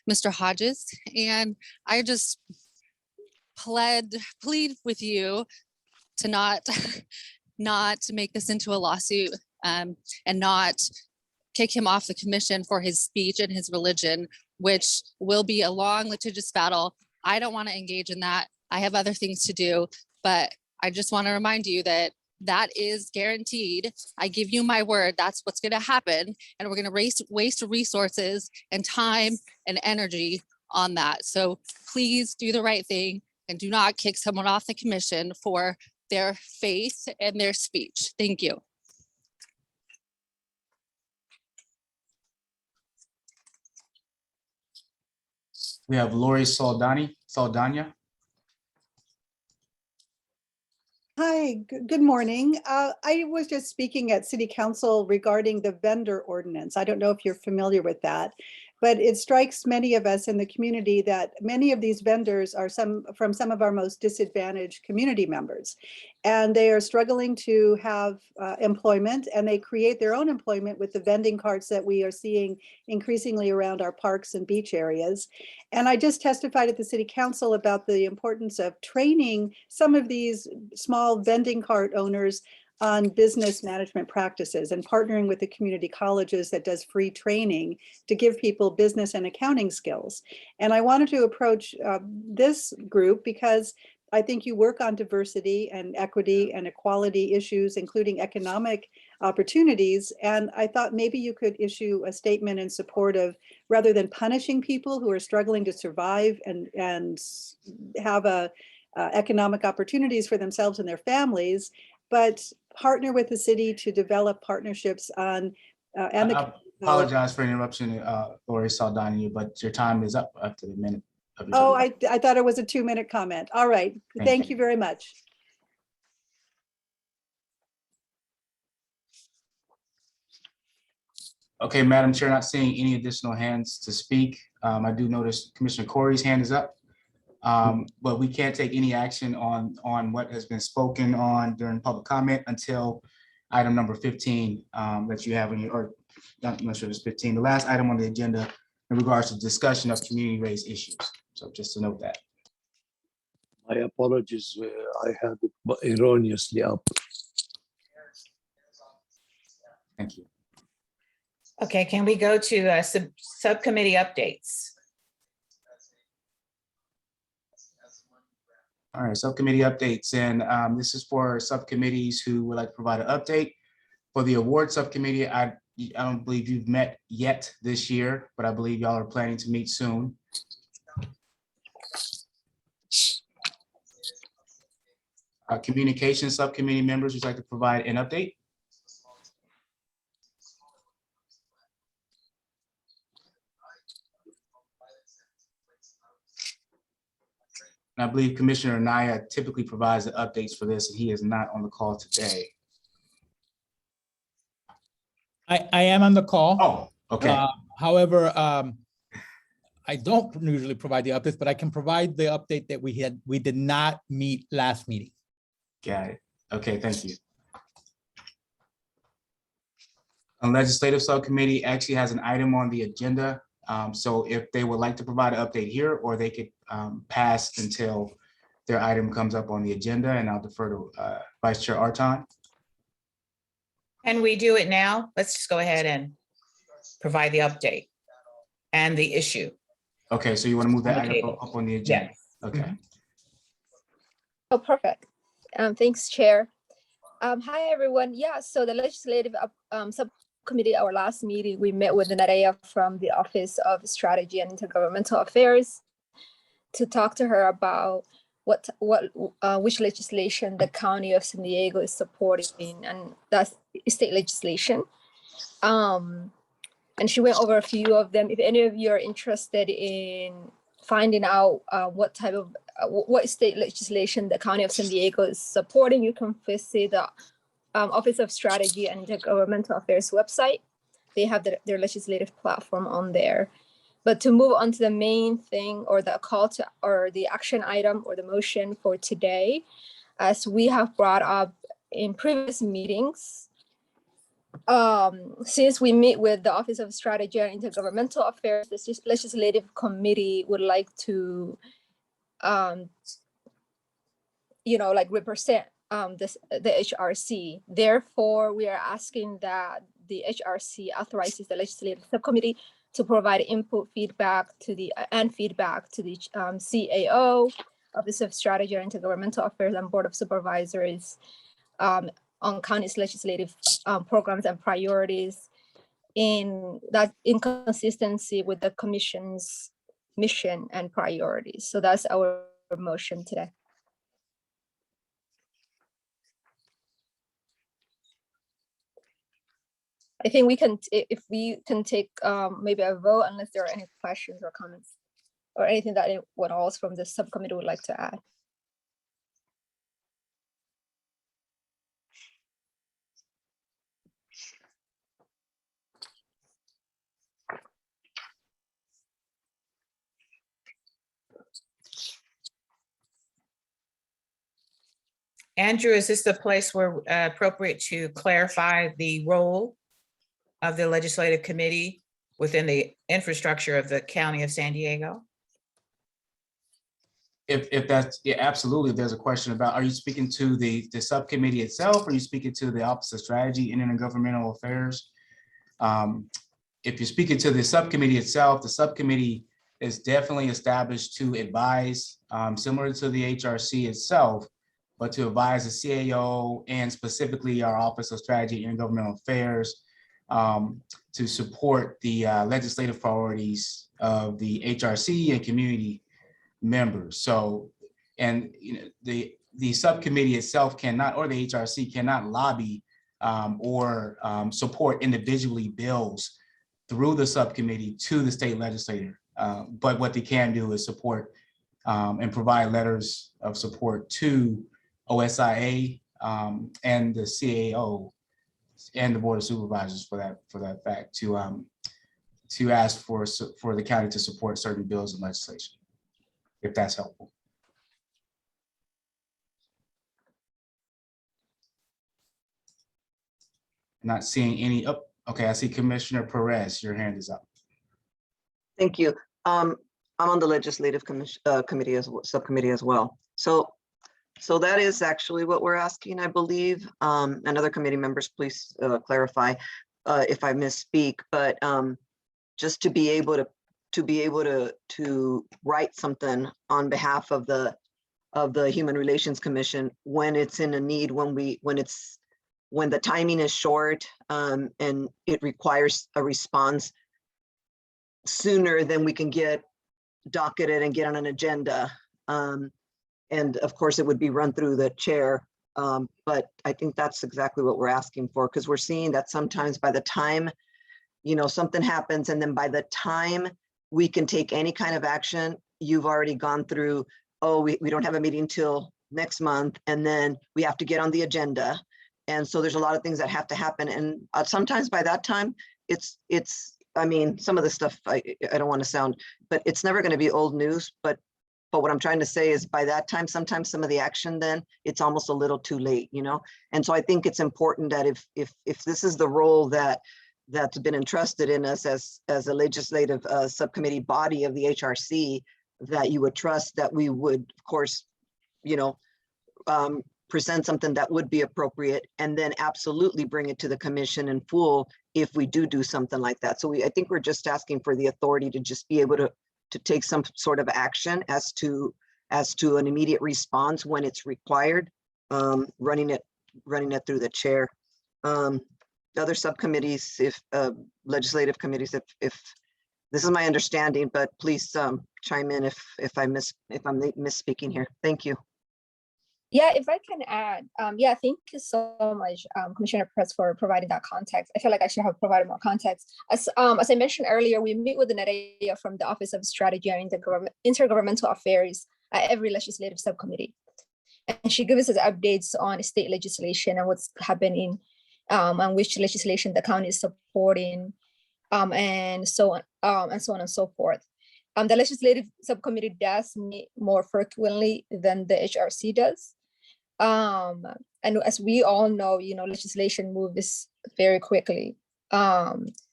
Mr. Hodges. And I just plead with you to not make this into a lawsuit and not kick him off the commission for his speech and his religion, which will be a long litigious battle. I don't want to engage in that. I have other things to do, but I just want to remind you that that is guaranteed. I give you my word, that's what's going to happen. And we're going to waste resources and time and energy on that. So please do the right thing and do not kick someone off the commission for their faith and their speech. Thank you. We have Lori Saldana. Hi, good morning. I was just speaking at City Council regarding the vendor ordinance. I don't know if you're familiar with that, but it strikes many of us in the community that many of these vendors are from some of our most disadvantaged community members. And they are struggling to have employment, and they create their own employment with the vending carts that we are seeing increasingly around our parks and beach areas. And I just testified at the City Council about the importance of training some of these small vending cart owners on business management practices and partnering with the community colleges that does free training to give people business and accounting skills. And I wanted to approach this group because I think you work on diversity and equity and equality issues, including economic opportunities. And I thought maybe you could issue a statement in support of, rather than punishing people who are struggling to survive and have economic opportunities for themselves and their families, but partner with the city to develop partnerships on and the. I apologize for interruption, Lori Saldana, but your time is up after the minute. Oh, I thought it was a 2-minute comment. All right. Thank you very much. Okay, Madam Chair, not seeing any additional hands to speak. I do notice Commissioner Corey's hand is up, but we can't take any action on what has been spoken on during public comment until item number 15 that you have in your, or I'm not sure it's 15, the last item on the agenda in regards to discussion of community raised issues. So just to note that. My apologies, I had it erroneously up. Thank you. Okay, can we go to subcommittee updates? All right, subcommittee updates, and this is for subcommittees who would like to provide an update. For the award subcommittee, I don't believe you've met yet this year, but I believe y'all are planning to meet soon. Communication subcommittee members would like to provide an update. And I believe Commissioner Anaya typically provides the updates for this, and he is not on the call today. I am on the call. Oh, okay. However, I don't usually provide the updates, but I can provide the update that we did not meet last meeting. Got it. Okay, thank you. A legislative subcommittee actually has an item on the agenda. So if they would like to provide an update here, or they could pass until their item comes up on the agenda, and I'll defer to Vice Chair Arton. Can we do it now? Let's just go ahead and provide the update and the issue. Okay, so you want to move that item up on the agenda? Yes. Okay. Oh, perfect. Thanks, Chair. Hi, everyone. Yeah, so the legislative subcommittee, our last meeting, we met with Nadia from the Office of Strategy and Intergovernmental Affairs to talk to her about which legislation the County of San Diego is supporting, and that's state legislation. And she went over a few of them. If any of you are interested in finding out what type of what state legislation the County of San Diego is supporting, you can visit the Office of Strategy and Intergovernmental Affairs website. They have their legislative platform on there. But to move on to the main thing, or the call to, or the action item, or the motion for today, as we have brought up in previous meetings, since we meet with the Office of Strategy and Intergovernmental Affairs, the Legislative Committee would like to, like represent the HRC. Therefore, we are asking that the HRC authorizes the Legislative Subcommittee to provide input, feedback to the CAO, Office of Strategy and Intergovernmental Affairs, and Board of Supervisors on county's legislative programs and priorities in consistency with the Commission's mission and priorities. So that's our motion today. I think if we can take maybe a vote, unless there are any questions or comments or anything that anyone else from the subcommittee would like to add. Andrew, is this the place where appropriate to clarify the role of the Legislative Committee within the infrastructure of the County of San Diego? If that's, yeah, absolutely. If there's a question about, are you speaking to the subcommittee itself, or are you speaking to the Office of Strategy and Intergovernmental Affairs? If you're speaking to the subcommittee itself, the subcommittee is definitely established to advise, similar to the HRC itself, but to advise the CAO and specifically our Office of Strategy and Intergovernmental Affairs to support the legislative priorities of the HRC and community members. So, and the subcommittee itself cannot, or the HRC cannot lobby or support individually bills through the subcommittee to the state legislature. But what they can do is support and provide letters of support to OSIA and the CAO and the Board of Supervisors for that fact to ask for the county to support certain bills and legislation, if that's helpful. Not seeing any up. Okay, I see Commissioner Perez, your hand is up. Thank you. I'm on the Legislative Committee subcommittee as well. So that is actually what we're asking, I believe. And other committee members, please clarify if I misspeak. But just to be able to write something on behalf of the Human Relations Commission when it's in a need, when the timing is short and it requires a response sooner than we can get docketed and get on an agenda. And of course, it would be run through the chair. But I think that's exactly what we're asking for, because we're seeing that sometimes by the time, something happens, and then by the time we can take any kind of action, you've already gone through, oh, we don't have a meeting till next month, and then we have to get on the agenda. And so there's a lot of things that have to happen. And sometimes by that time, I mean, some of the stuff, I don't want to sound, but it's never going to be old news. But what I'm trying to say is by that time, sometimes some of the action, then it's almost a little too late, And so I think it's important that if this is the role that's been entrusted in us as a legislative subcommittee body of the HRC, that you would trust that we would, of course, present something that would be appropriate, and then absolutely bring it to the commission in full if we do something like that. So I think we're just asking for the authority to just be able to take some sort of action as to an immediate response when it's required, running it through the chair. Other subcommittees, if legislative committees, if this is my understanding, but please chime in if I'm misspeaking here. Thank you. Yeah, if I can add, yeah, thank you so much, Commissioner Perez, for providing that context. I feel like I should have provided more context. As I mentioned earlier, we meet with Nareya from the Office of Strategy and Intergovernmental Affairs at every legislative subcommittee. And she gives us updates on state legislation and what's happening, and which legislation the county is supporting, and so on and so forth. The legislative subcommittee does meet more frequently than the HRC does. And as we all know, legislation moves very quickly.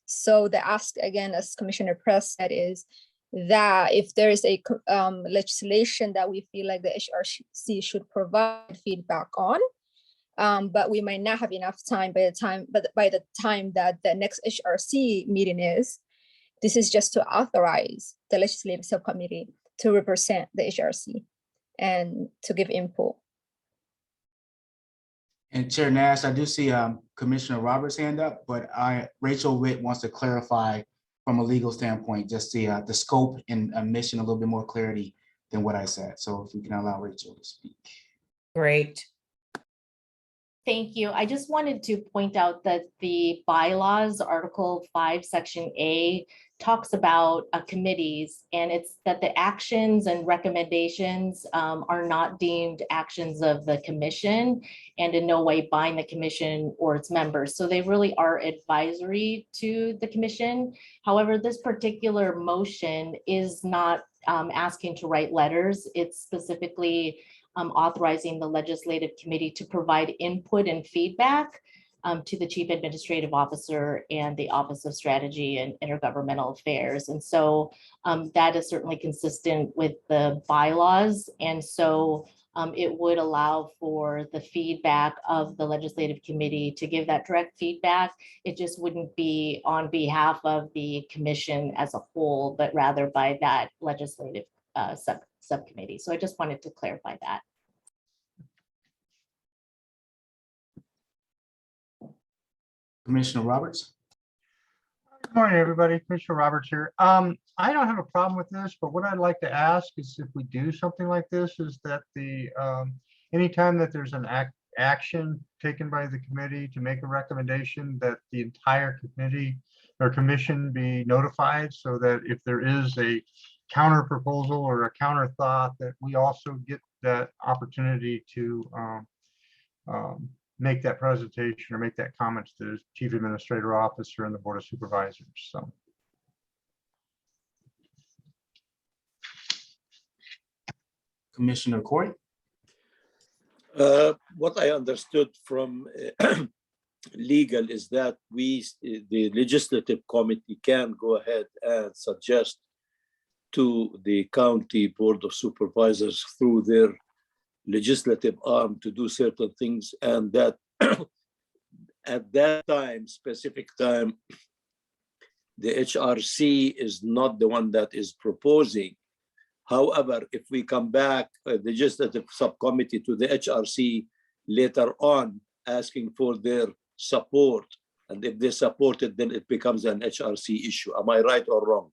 So the ask again, as Commissioner Press said, is that if there is a legislation that we feel like the HRC should provide feedback on, but we might not have enough time by the time that the next HRC meeting is, this is just to authorize the legislative subcommittee to represent the HRC and to give input. And Chair Nash, I do see Commissioner Roberts' hand up, but Rachel Witt wants to clarify from a legal standpoint, just the scope and mission, a little bit more clarity than what I said. So if you can allow Rachel to speak. Great. Thank you. I just wanted to point out that the bylaws, Article 5, Section A, talks about committees, and it's that the actions and recommendations are not deemed actions of the commission and in no way bind the commission or its members. So they really are advisory to the commission. However, this particular motion is not asking to write letters. It's specifically authorizing the legislative committee to provide input and feedback to the Chief Administrative Officer and the Office of Strategy and Intergovernmental Affairs. And so that is certainly consistent with the bylaws. And so it would allow for the feedback of the legislative committee to give that direct feedback. It just wouldn't be on behalf of the commission as a whole, but rather by that legislative subcommittee. So I just wanted to clarify that. Commissioner Roberts. Good morning, everybody. Commissioner Roberts here. I don't have a problem with this, but what I'd like to ask is if we do something like this, is that the anytime that there's an action taken by the committee to make a recommendation, that the entire committee or commission be notified, so that if there is a counter proposal or a counter thought, that we also get that opportunity to make that presentation or make that comment to the Chief Administrative Officer and the Board of Supervisors. So. Commissioner Corey. What I understood from legal is that the legislative committee can go ahead and suggest to the county board of supervisors through their legislative arm to do certain things, and that at that time, specific time, the HRC is not the one that is proposing. However, if we come back, the legislative subcommittee to the HRC later on asking for their support, and if they support it, then it becomes an HRC issue. Am I right or wrong?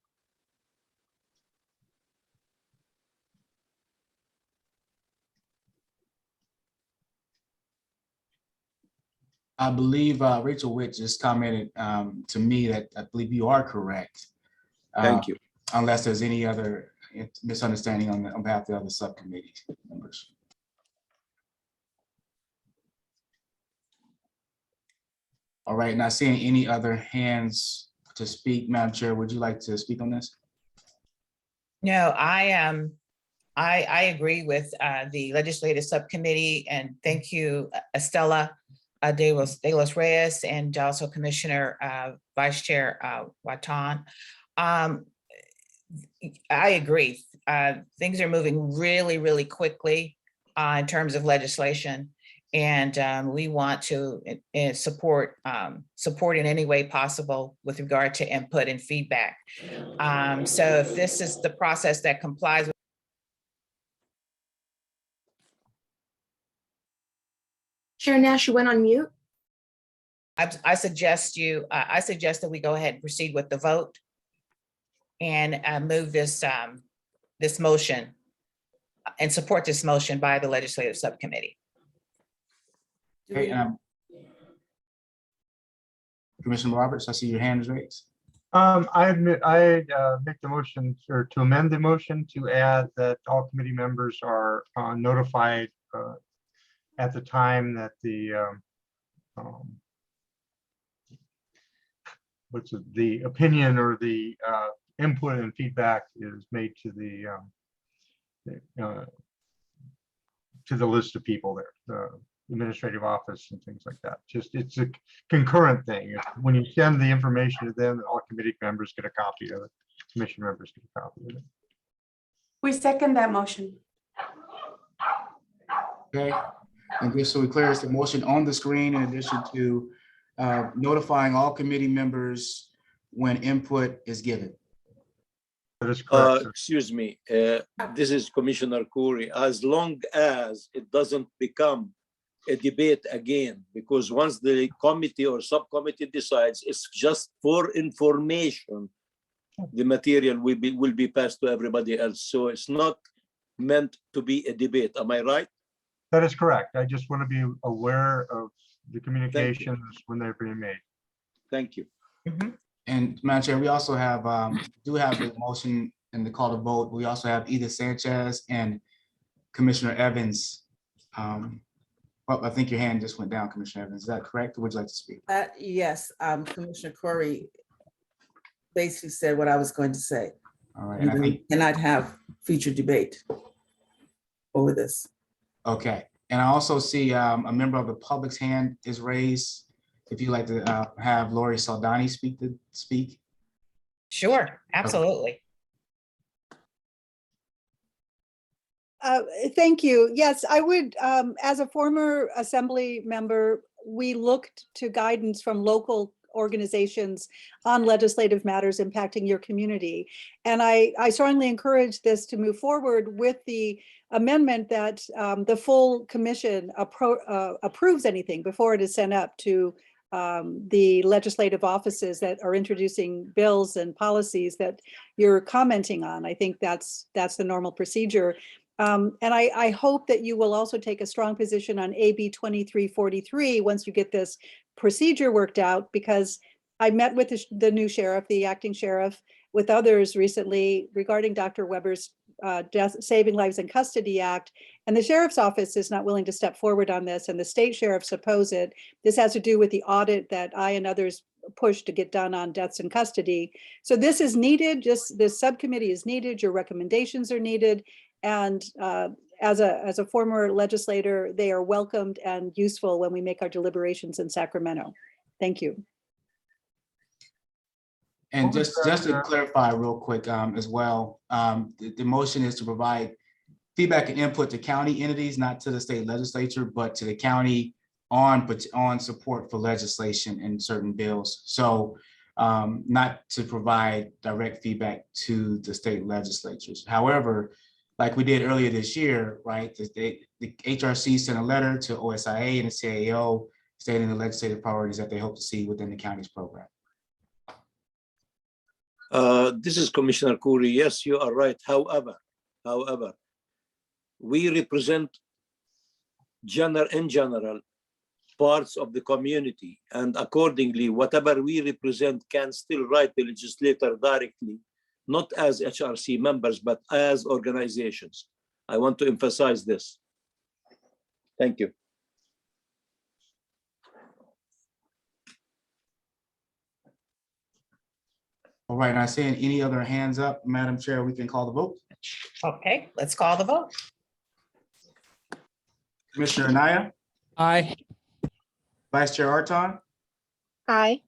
I believe Rachel Witt just commented to me that I believe you are correct. Thank you. Unless there's any other misunderstanding on behalf of the other subcommittee members. All right, not seeing any other hands to speak. Madam Chair, would you like to speak on this? No, I agree with the legislative subcommittee, and thank you, Estela de los Reyes, and also Commissioner Vice Chair Watan. I agree. Things are moving really, really quickly in terms of legislation, and we want to support in any way possible with regard to input and feedback. So if this is the process that complies with Chair Nash, you went on mute. I suggest that we go ahead and proceed with the vote and move this this motion and support this motion by the legislative subcommittee. Okay, Commissioner Roberts, I see your hand is raised. I make the motion, or to amend the motion to add that all committee members are notified at the time that the the opinion or the input and feedback is made to the list of people there. administrative office and things like that. Just, it's a concurrent thing. When you send the information to them, all committee members get a copy of it. Commission members get a copy of it. We second that motion. Okay, and just so we're clear, it's the motion on the screen in addition to notifying all committee members when input is given. That is correct. Excuse me, this is Commissioner Corey. As long as it doesn't become a debate again, because once the committee or subcommittee decides, it's just for information, the material will be passed to everybody else. So it's not meant to be a debate. Am I right? That is correct. I just want to be aware of the communications when they're being made. Thank you. And Madam Chair, we also have, do have the motion and the call to vote. We also have Edith Sanchez and Commissioner Evans. Well, I think your hand just went down, Commissioner Evans. Is that correct? Or would you like to speak? Yes, Commissioner Corey basically said what I was going to say. All right. And I We think, cannot have future debate over this. okay. And I also see a member of the public's hand is raised. If you'd like to have Lori Saldani speak. Sure, absolutely. Thank you. Yes, I would, as a former assembly member, we looked to guidance from local organizations on legislative matters impacting your community. And I strongly encourage this to move forward with the amendment that the full commission approves anything before it is sent up to the legislative offices that are introducing bills and policies that you're commenting on. I think that's the normal procedure. And I hope that you will also take a strong position on AB 2343 once you get this procedure worked out, because I met with the new sheriff, the acting sheriff, with others recently regarding Dr. Weber's Saving Lives in Custody Act. And the sheriff's office is not willing to step forward on this, and the state sheriffs oppose it. This has to do with the audit that I and others pushed to get done on deaths in custody. So this is needed, just this subcommittee is needed, your recommendations are needed. And as a former legislator, they are welcomed and useful when we make our deliberations in Sacramento. Thank you. And just to clarify real quick as well, the motion is to provide feedback and input to county entities, not to the state legislature, but to the county on support for legislation in certain bills. So not to provide direct feedback to the state legislatures. However, like we did earlier this year, right? The HRC sent a letter to OSIA and the CAO stating the legislative priorities that they hope to see within the county's program. This is Commissioner Corey. Yes, you are right. However, we represent in general parts of the community, and accordingly, whatever we represent can still write the legislator directly, not as HRC members, but as organizations. I want to emphasize this. Thank you. All right, not seeing any other hands up, Madam Chair, we can call the vote. Okay, let's call the vote. Commissioner Anaya? Aye. Vice Chair Arton? Aye.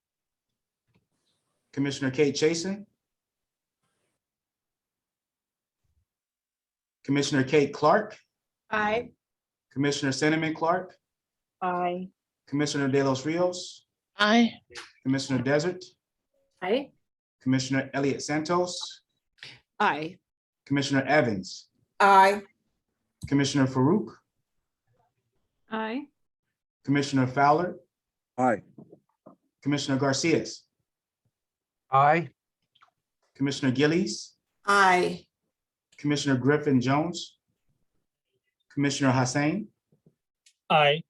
Commissioner Kate Chason? Commissioner Kate Clark? Aye. Commissioner Cinnamon Clark? Aye. Commissioner De Los Rios? Aye. Commissioner Desert? Aye. Commissioner Elliott Santos? Aye. Commissioner Evans? Aye. Commissioner Farouk? Aye. Commissioner Fowler? Aye. Commissioner Garcias? Aye. Commissioner Gillies? Aye. Commissioner Griffin Jones? Commissioner Hassan? Aye.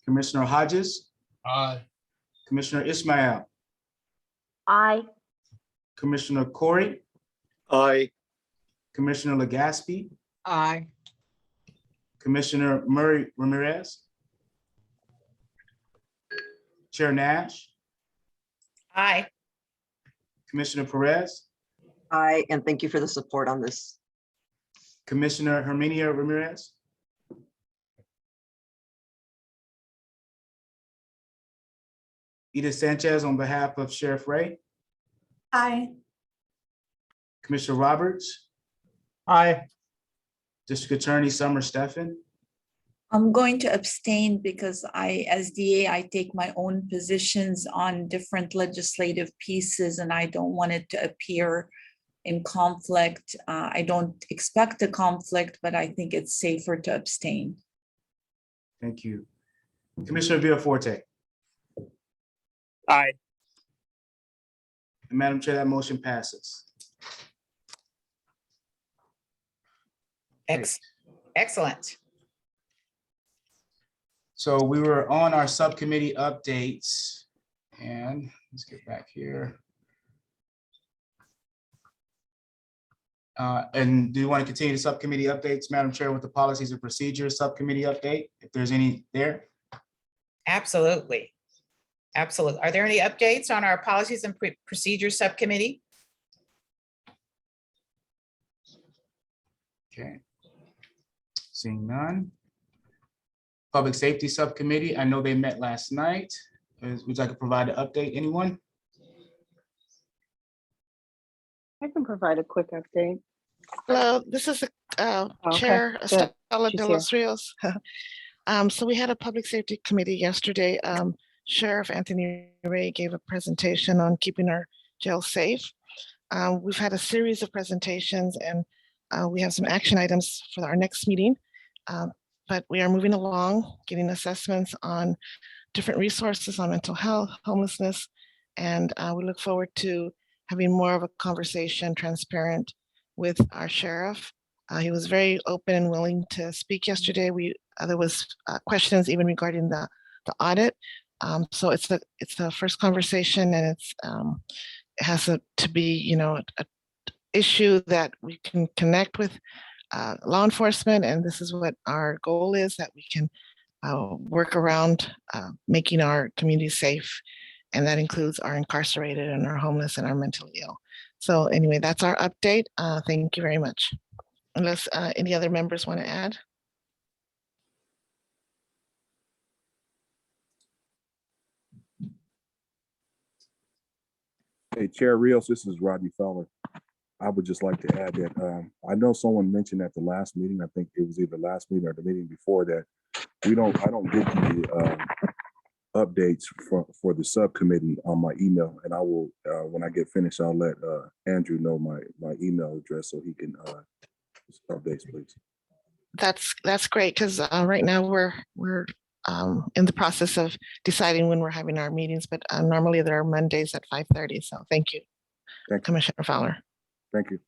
Commissioner Hodges? Aye. Commissioner Ismail? Aye. Commissioner Corey? Aye. Commissioner Legaspi? Aye. Commissioner Murray Ramirez? Chair Nash? Aye. Commissioner Perez? Aye, and thank you for the support on this. Commissioner Herminia Ramirez? Edith Sanchez on behalf of Sheriff Ray. Aye. Commissioner Roberts. Aye. District Attorney Summer Stephan. I'm going to abstain because as DA, I take my own positions on different legislative pieces and I don't want it to appear in conflict. I don't expect a conflict, but I think it's safer to abstain. Thank you. Commissioner Villaforte. Aye. And Madam Chair, that motion passes. Excellent. So we were on our subcommittee updates, and let's get back here. And do you want to continue the subcommittee updates, Madam Chair, with the policies and procedures subcommittee update, if there's any there? Absolutely. Absolutely. Are there any updates on our policies and procedures subcommittee? Okay. Seeing none. Public Safety Subcommittee, I know they met last night. Would you like to provide an update, anyone? I can provide a quick update. Hello, this is Chair Estela de los Rios. So we had a Public Safety Committee yesterday. Sheriff Anthony Ray gave a presentation on keeping our jail safe. We've had a series of presentations and we have some action items for our next meeting. But we are moving along, getting assessments on different resources on mental health, homelessness, and we look forward to having more of a conversation, transparent with our sheriff. He was very open and willing to speak yesterday. There was questions even regarding the audit. So it's the first conversation, and it has to be, an issue that we can connect with law enforcement, and this is what our goal is, that we can work around making our community safe, and that includes our incarcerated and our homeless and our mentally ill. So anyway, that's our update. Thank you very much. Unless any other members want to add. Hey, Chair Rios, this is Rodney Fowler. I would just like to add that I know someone mentioned at the last meeting, I think it was either last meeting or the meeting before, that I don't get the updates for the subcommittee on my email, and I will when I get finished, I'll let Andrew know my email address so he can updates, please. That's great, because right now we're in the process of deciding when we're having our meetings, but normally there are Mondays at 5:30. So thank you, Commissioner Fowler. Thank you.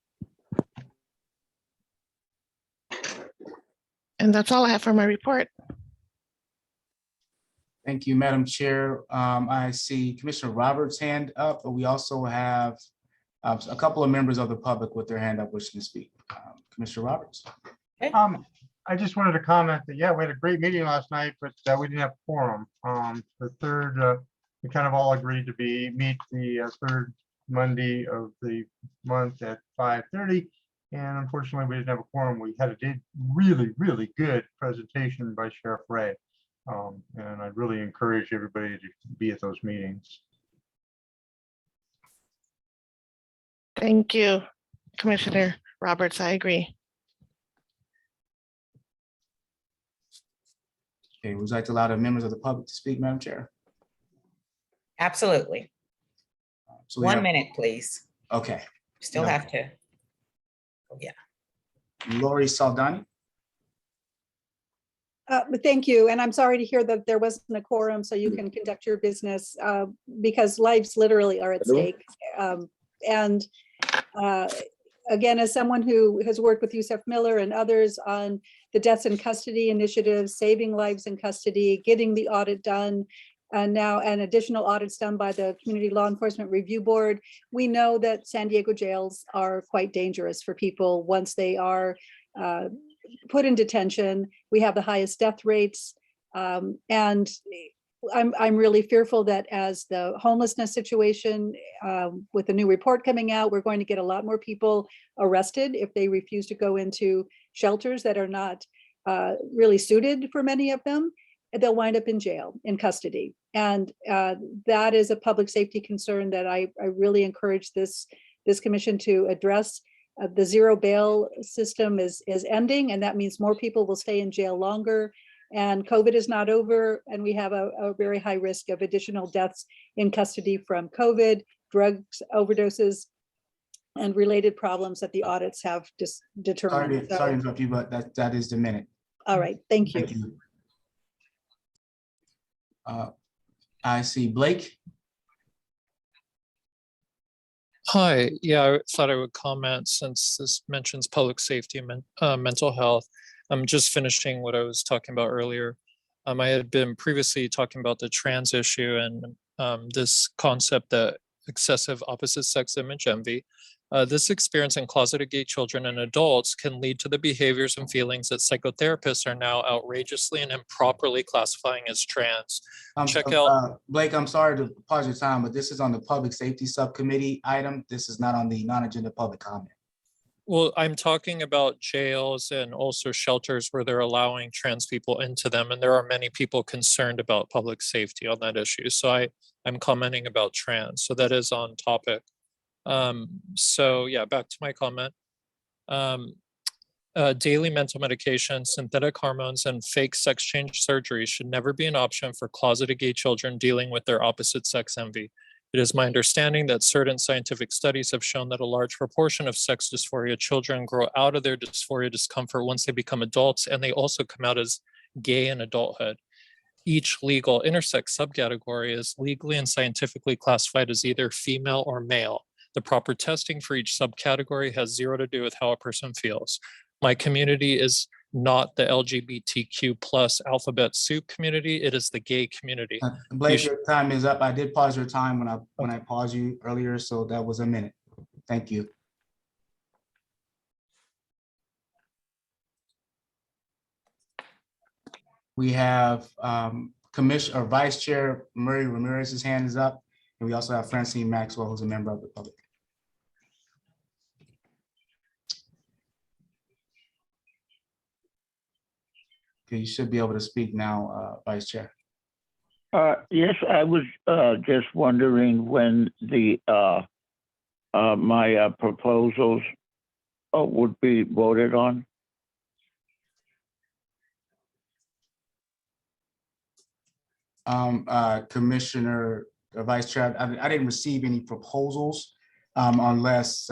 And that's all I have for my report. Thank you, Madam Chair. I see Commissioner Roberts' hand up, but we also have a couple of members of the public with their hand up wishing to speak. Commissioner Roberts. I just wanted to comment that, yeah, we had a great meeting last night, but we didn't have a quorum. The third, we kind of all agreed to meet the third Monday of the month at 5:30. And unfortunately, we didn't have a quorum. We had a really, really good presentation by Sheriff Ray. And I really encourage everybody to be at those meetings. Thank you, Commissioner Roberts. I agree. Okay, would you like to allow the members of the public to speak, Madam Chair? Absolutely. So 1 minute, please. Okay. Still have to. Oh, yeah. Lori Saldani. Thank you. And I'm sorry to hear that there wasn't a quorum so you can conduct your business because lives literally are at stake. Again, as someone who has worked with Yusef Miller and others on the deaths in custody initiative, saving lives in custody, getting the audit done, and now an additional audits done by the Community Law Enforcement Review Board, we know that San Diego jails are quite dangerous for people once they are put in detention. We have the highest death rates, and I'm really fearful that as the homelessness situation, with the new report coming out, we're going to get a lot more people arrested if they refuse to go into shelters that are not really suited for many of them. They'll wind up in jail, in custody. And that is a public safety concern that I really encourage this commission to address. The zero bail system is ending, and that means more people will stay in jail longer. And COVID is not over, and we have a very high risk of additional deaths in custody from COVID, drugs overdoses, and related problems that the audits have determined. Sorry to interrupt you, but that is the minute. All right, thank you. Thank you. I see Blake. Hi, yeah, I thought I would comment since this mentions public safety and mental health. I'm just finishing what I was talking about earlier. I had been previously talking about the trans issue and this concept that excessive opposite sex image envy. This experience in closeted gay children and adults can lead to the behaviors and feelings that psychotherapists are now outrageously and improperly classifying as trans. Check out Blake, I'm sorry to pause your time, but this is on the public safety subcommittee item. This is not on the non-agenda public comment. Well, I'm talking about jails and also shelters where they're allowing trans people into them. And there are many people concerned about public safety on that issue. So I'm commenting about trans. So that is on topic. So yeah, back to my comment. Daily mental medication, synthetic hormones, and fake sex change surgery should never be an option for closeted gay children dealing with their opposite sex envy. It is my understanding that certain scientific studies have shown that a large proportion of sex dysphoria children grow out of their dysphoria discomfort once they become adults, and they also come out as gay in adulthood. Each legal intersex subcategory is legally and scientifically classified as either female or male. The proper testing for each subcategory has zero to do with how a person feels. My community is not the LGBTQ plus alphabet soup community. It is the gay community. Blake, your time is up. I did pause your time when I paused you earlier, so that was a minute. Thank you. We have Commissioner or Vice Chair Murray Ramirez's hand is up, and we also have Francine Maxwell, who's a member of the public. Okay, you should be able to speak now, Vice Chair. Yes, I was just wondering when the my proposals would be voted on. Commissioner, Vice Chair, I didn't receive any proposals unless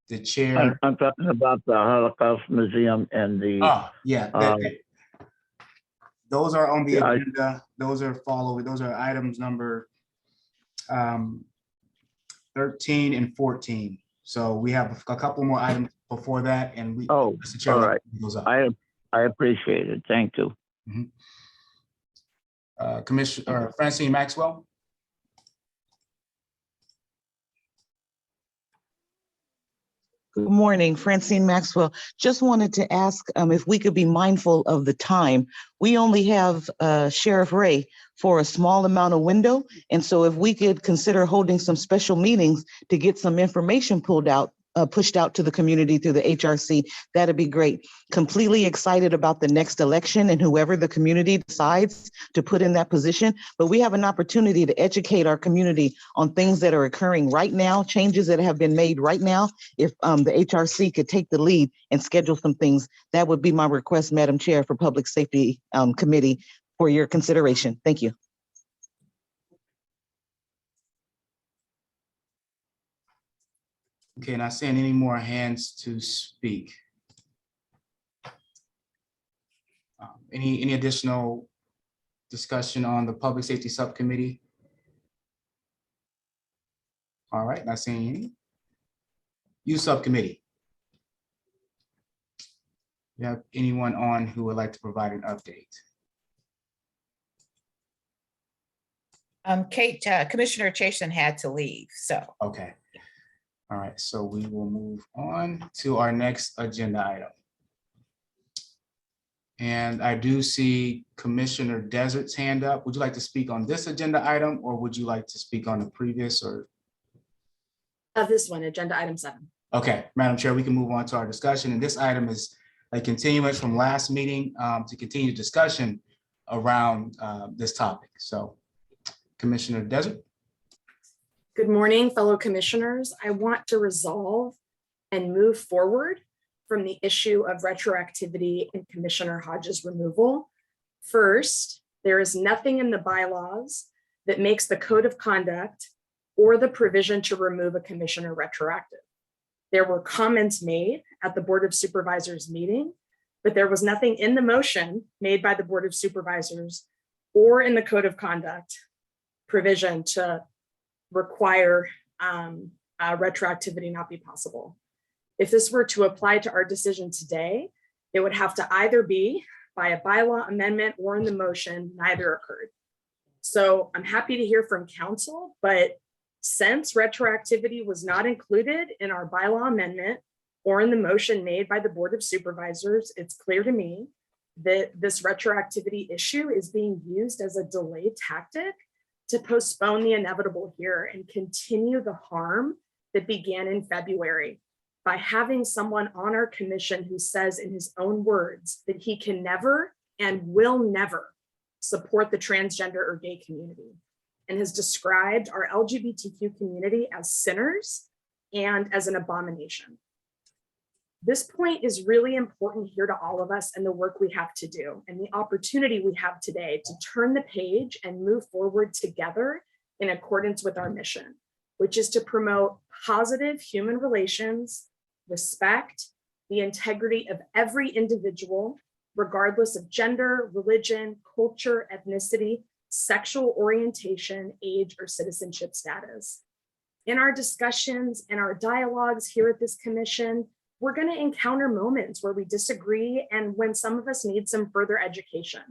the chair. I'm talking about the Holocaust Museum and the. Those are on the agenda. Those are those are items number 13 and 14. So we have a couple more items before that, and we. Oh, Chair, all right. I appreciate it. Thank you. Mm-hmm. Commissioner Francine Maxwell. Good morning, Francine Maxwell. Just wanted to ask if we could be mindful of the time. We only have Sheriff Ray for a small amount of window. And so if we could consider holding some special meetings to get some information pushed out to the community through the HRC, that'd be great. Completely excited about the next election and whoever the community decides to put in that position. But we have an opportunity to educate our community on things that are occurring right now, changes that have been made right now. If the HRC could take the lead and schedule some things, that would be my request, Madam Chair, for Public Safety Committee for your consideration. Thank you. Okay, not seeing any more hands to speak. Any additional discussion on the Public Safety Subcommittee? All right, not seeing any. Youth Subcommittee. You have anyone on who would like to provide an update? Kate, Commissioner Chason had to leave, so. Okay. All right, so we will move on to our next agenda item. And I do see Commissioner Desert's hand up. Would you like to speak on this agenda item, or would you like to speak on the previous or? This one, agenda item 7. Okay, Madam Chair, we can move on to our discussion. And this item is a continuance from last meeting to continue discussion around this topic. So Commissioner Desert. Good morning, fellow commissioners. I want to resolve and move forward from the issue of retroactivity and Commissioner Hodges' removal. First, there is nothing in the bylaws that makes the code of conduct or the provision to remove a commissioner retroactive. There were comments made at the Board of Supervisors meeting, but there was nothing in the motion made by the Board of Supervisors or in the code of conduct provision to require retroactivity not be possible. If this were to apply to our decision today, it would have to either be by a bylaw amendment or in the motion, neither occurred. So I'm happy to hear from council, but since retroactivity was not included in our bylaw amendment or in the motion made by the Board of Supervisors, it's clear to me that this retroactivity issue is being used as a delay tactic to postpone the inevitable here and continue the harm that began in February by having someone on our commission who says in his own words that he can never and will never support the transgender or gay community, and has described our LGBTQ community as sinners and as an abomination. This point is really important here to all of us and the work we have to do and the opportunity we have today to turn the page and move forward together in accordance with our mission, which is to promote positive human relations, respect, the integrity of every individual, regardless of gender, religion, culture, ethnicity, sexual orientation, age, or citizenship status. In our discussions and our dialogues here at this commission, we're going to encounter moments where we disagree and when some of us need some further education.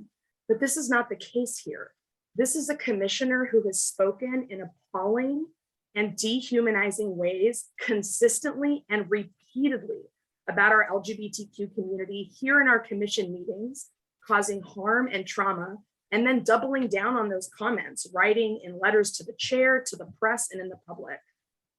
But this is not the case here. This is a commissioner who has spoken in appalling and dehumanizing ways consistently and repeatedly about our LGBTQ community here in our commission meetings, causing harm and trauma, and then doubling down on those comments, writing in letters to the chair, to the press, and in the public.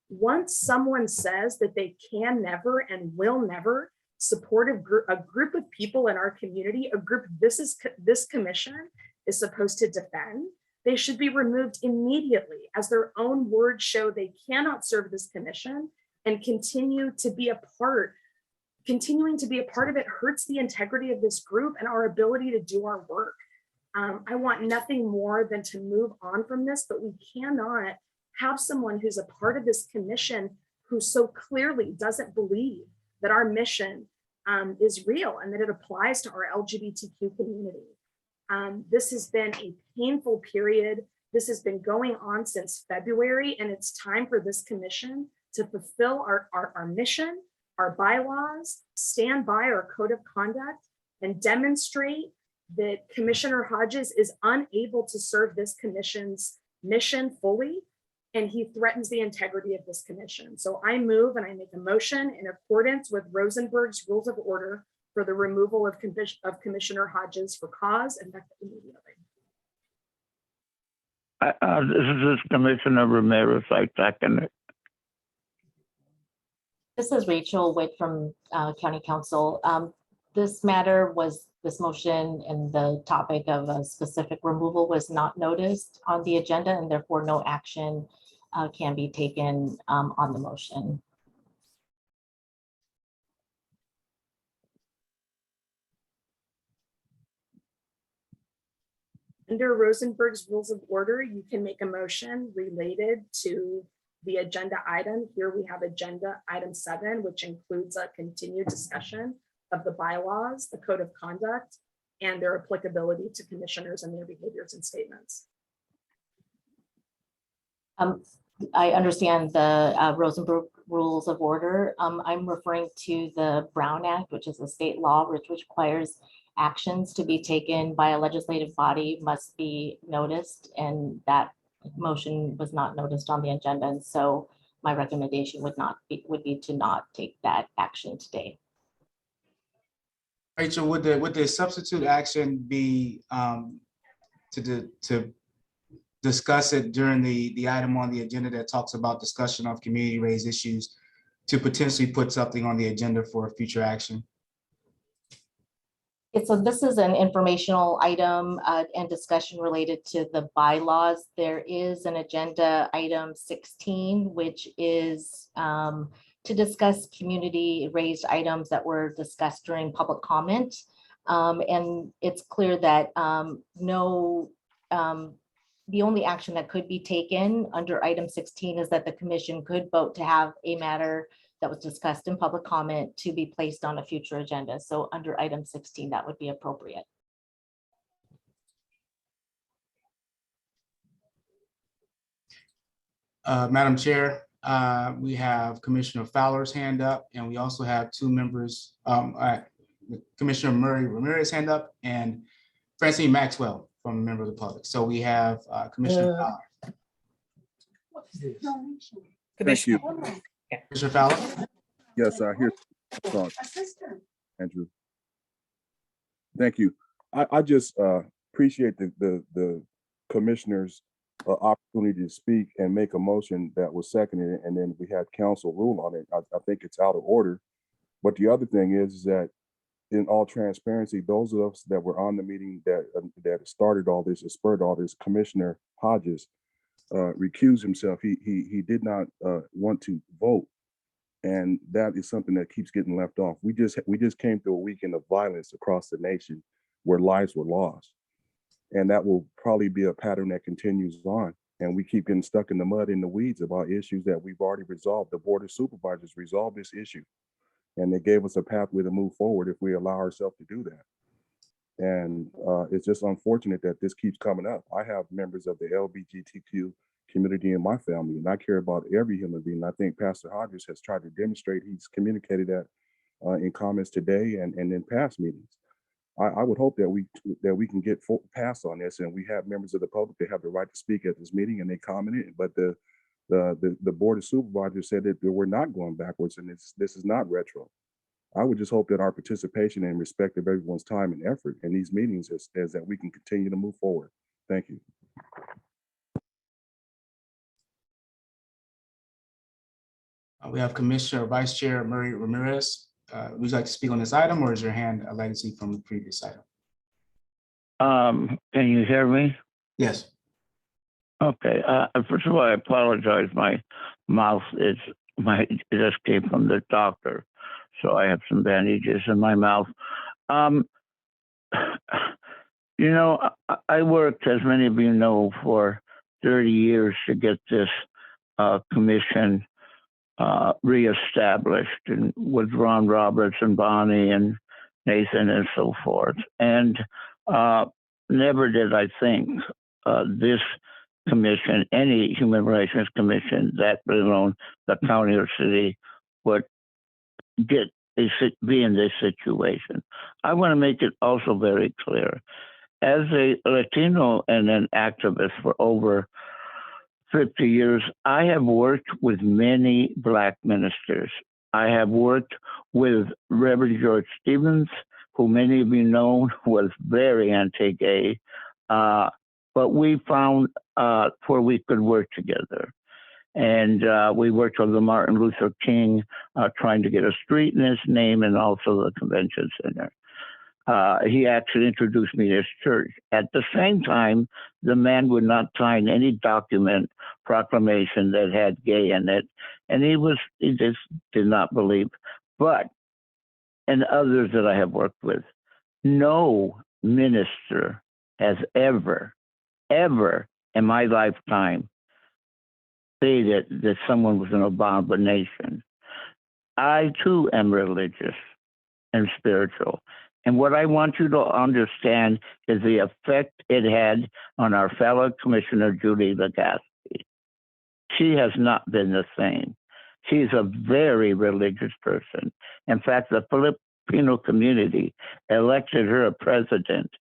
Once someone says that they can never and will never support a group of people in our community, a group this commission is supposed to defend, they should be removed immediately, as their own words show they cannot serve this commission and continuing to be a part of it hurts the integrity of this group and our ability to do our work. I want nothing more than to move on from this, but we cannot have someone who's a part of this commission who so clearly doesn't believe that our mission is real and that it applies to our LGBTQ community. This has been a painful period. This has been going on since February, and it's time for this commission to fulfill our mission, our bylaws, stand by our code of conduct, and demonstrate that Commissioner Hodges is unable to serve this commission's mission fully, and he threatens the integrity of this commission. So I move and I make a motion in accordance with Rosenberg's Rules of Order for the removal of Commissioner Hodges for cause and effective immediately. This is Commissioner Ramirez. I second it. This is Rachel Witt from County Council. This motion and the topic of a specific removal was not noticed on the agenda, and therefore no action can be taken on the motion. Under Rosenberg's Rules of Order, you can make a motion related to the agenda item. Here we have agenda item 7, which includes a continued discussion of the bylaws, the code of conduct, and their applicability to commissioners and their behaviors and statements. I understand the Rosenberg Rules of Order. I'm referring to the Brown Act, which is a state law which requires actions to be taken by a legislative body must be noticed, and that motion was not noticed on the agenda, and so my recommendation would be to not take that action today. Rachel, would the substitute action be to discuss it during the item on the agenda that talks about discussion of community raised issues, to potentially put something on the agenda for future action? So this is an informational item and discussion related to the bylaws. There is an agenda item 16, which is to discuss community raised items that were discussed during public comment. And it's clear that the only action that could be taken under item 16 is that the commission could vote to have a matter that was discussed in public comment to be placed on a future agenda. So under item 16, that would be appropriate. Madam Chair, we have Commissioner Fowler's hand up, and we also have two members, Commissioner Murray Ramirez hand up, and Francine Maxwell from a member of the public. So we have Commissioner Fowler. Thank you. Commissioner Fowler. Yes, here's Andrew. Thank you. I just appreciate the commissioner's opportunity to speak and make a motion that was seconded, and then we had council rule on it. I think it's out of order. But the other thing is that, in all transparency, those of us that were on the meeting that started all this, that spurred all this, Commissioner Hodges recused himself. He did not want to vote, and that is something that keeps getting left off. We just came through a weekend of violence across the nation where lives were lost, and that will probably be a pattern that continues on. And we keep getting stuck in the mud, in the weeds about issues that we've already resolved. The Board of Supervisors resolved this issue, and they gave us a pathway to move forward if we allow ourselves to do that. And it's just unfortunate that this keeps coming up. I have members of the LGBTQ community in my family, and I care about every human being. I think Pastor Hodges has tried to demonstrate, he's communicated that in comments today and in past meetings. I would hope that we can get past on this, and we have members of the public that have the right to speak at this meeting, and they commented. But the Board of Supervisors said that we're not going backwards, and this is not retro. I would just hope that our participation and respect of everyone's time and effort in these meetings is that we can continue to move forward. Thank you. We have Commissioner Vice Chair Murray Ramirez. Would you like to speak on this item, or is your hand a legacy from the previous item? Can you hear me? Yes. Okay. First of all, I apologize. My mouth it just came from the doctor, so I have some bandages in my mouth. You know, I worked, as many of you know, for 30 years to get this commission reestablished, and with Ron Roberts and Bonnie and Nathan and so forth. And never did I think this commission, any human relations commission, that let alone the county or city, would be in this situation. I want to make it also very clear. As a Latino and an activist for over 50 years, I have worked with many Black ministers. I have worked with Reverend George Stevens, who many of you know was very anti-gay, but we found where we could work together. And we worked with the Martin Luther King, trying to get a street in his name, and also the convention center. He actually introduced me to his church. At the same time, the man would not sign any document, proclamation that had gay in it. And he just did not believe. But, and others that I have worked with, no minister has ever in my lifetime stated that someone was an abomination. I too am religious and spiritual. And what I want you to understand is the effect it had on our fellow Commissioner Judy Legaspi. She has not been the same. She's a very religious person. In fact, the Filipino community elected her a president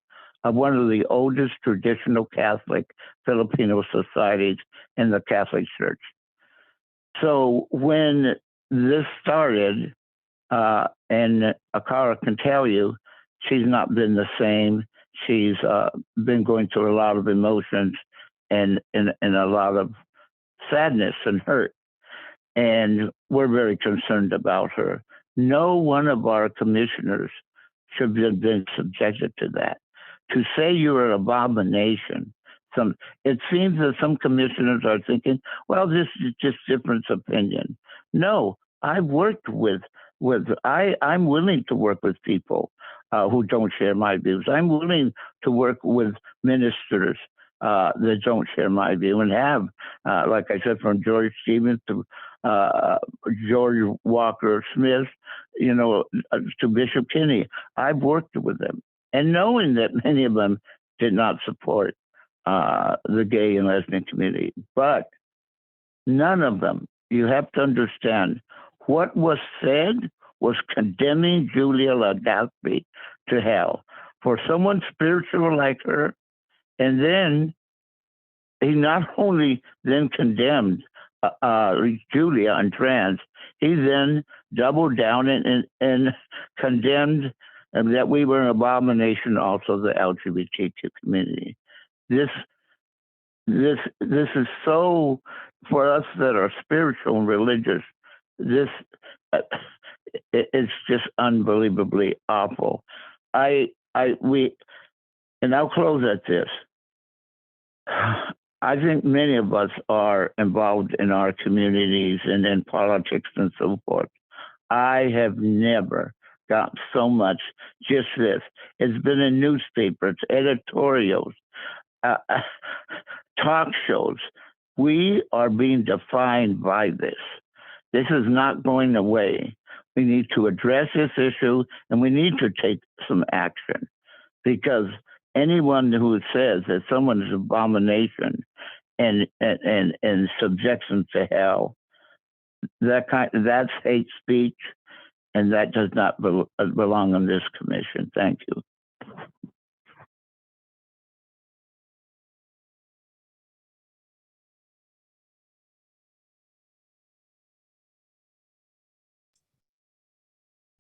of one of the oldest traditional Catholic Filipino societies in the Catholic Church. So when this started, and Akara can tell you, she's not been the same. She's been going through a lot of emotions and a lot of sadness and hurt. And we're very concerned about her. No one of our commissioners should have been subjected to that. To say you're an abomination, it seems that some commissioners are thinking, well, this is just difference opinion. No, I've worked I'm willing to work with people who don't share my views. I'm willing to work with ministers that don't share my view, and have, like I said, from George Stevens to George Walker Smith, to Bishop Kinney. I've worked with them, and knowing that many of them did not support the gay and lesbian community, but none of them, you have to understand, what was said was condemning Julia Laddafi to hell. For someone spiritual like her, and then he not only then condemned Julia and trans, he then doubled down and condemned that we were an abomination, also the LGBTQ community. This is so, for us that are spiritual and religious, it's just unbelievably awful. And I'll close at this. I think many of us are involved in our communities and in politics and so forth. I have never got so much, just this. It's been in newspapers, editorials, talk shows. We are being defined by this. This is not going away. We need to address this issue, and we need to take some action, because anyone who says that someone is an abomination and subjects them to hell, that's hate speech, and that does not belong on this commission. Thank you.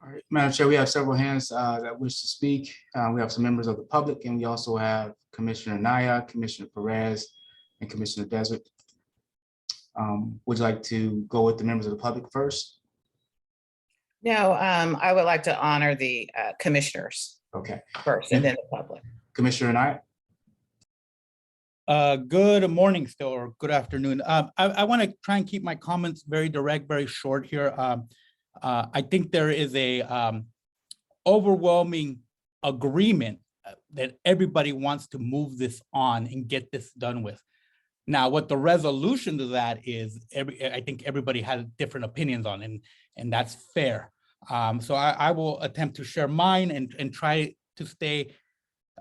All right, Madam Chair, we have several hands that wish to speak. We have some members of the public, and we also have Commissioner Naya, Commissioner Perez, and Commissioner Desert. Would you like to go with the members of the public first? No, I would like to honor the commissioners Okay. first, and then the public. Commissioner Naya? Good morning still, or good afternoon. I want to try and keep my comments very direct, very short here. I think there is a overwhelming agreement that everybody wants to move this on and get this done with. Now, what the resolution to that is, I think everybody has different opinions on, and that's fair. So I will attempt to share mine and try to stay,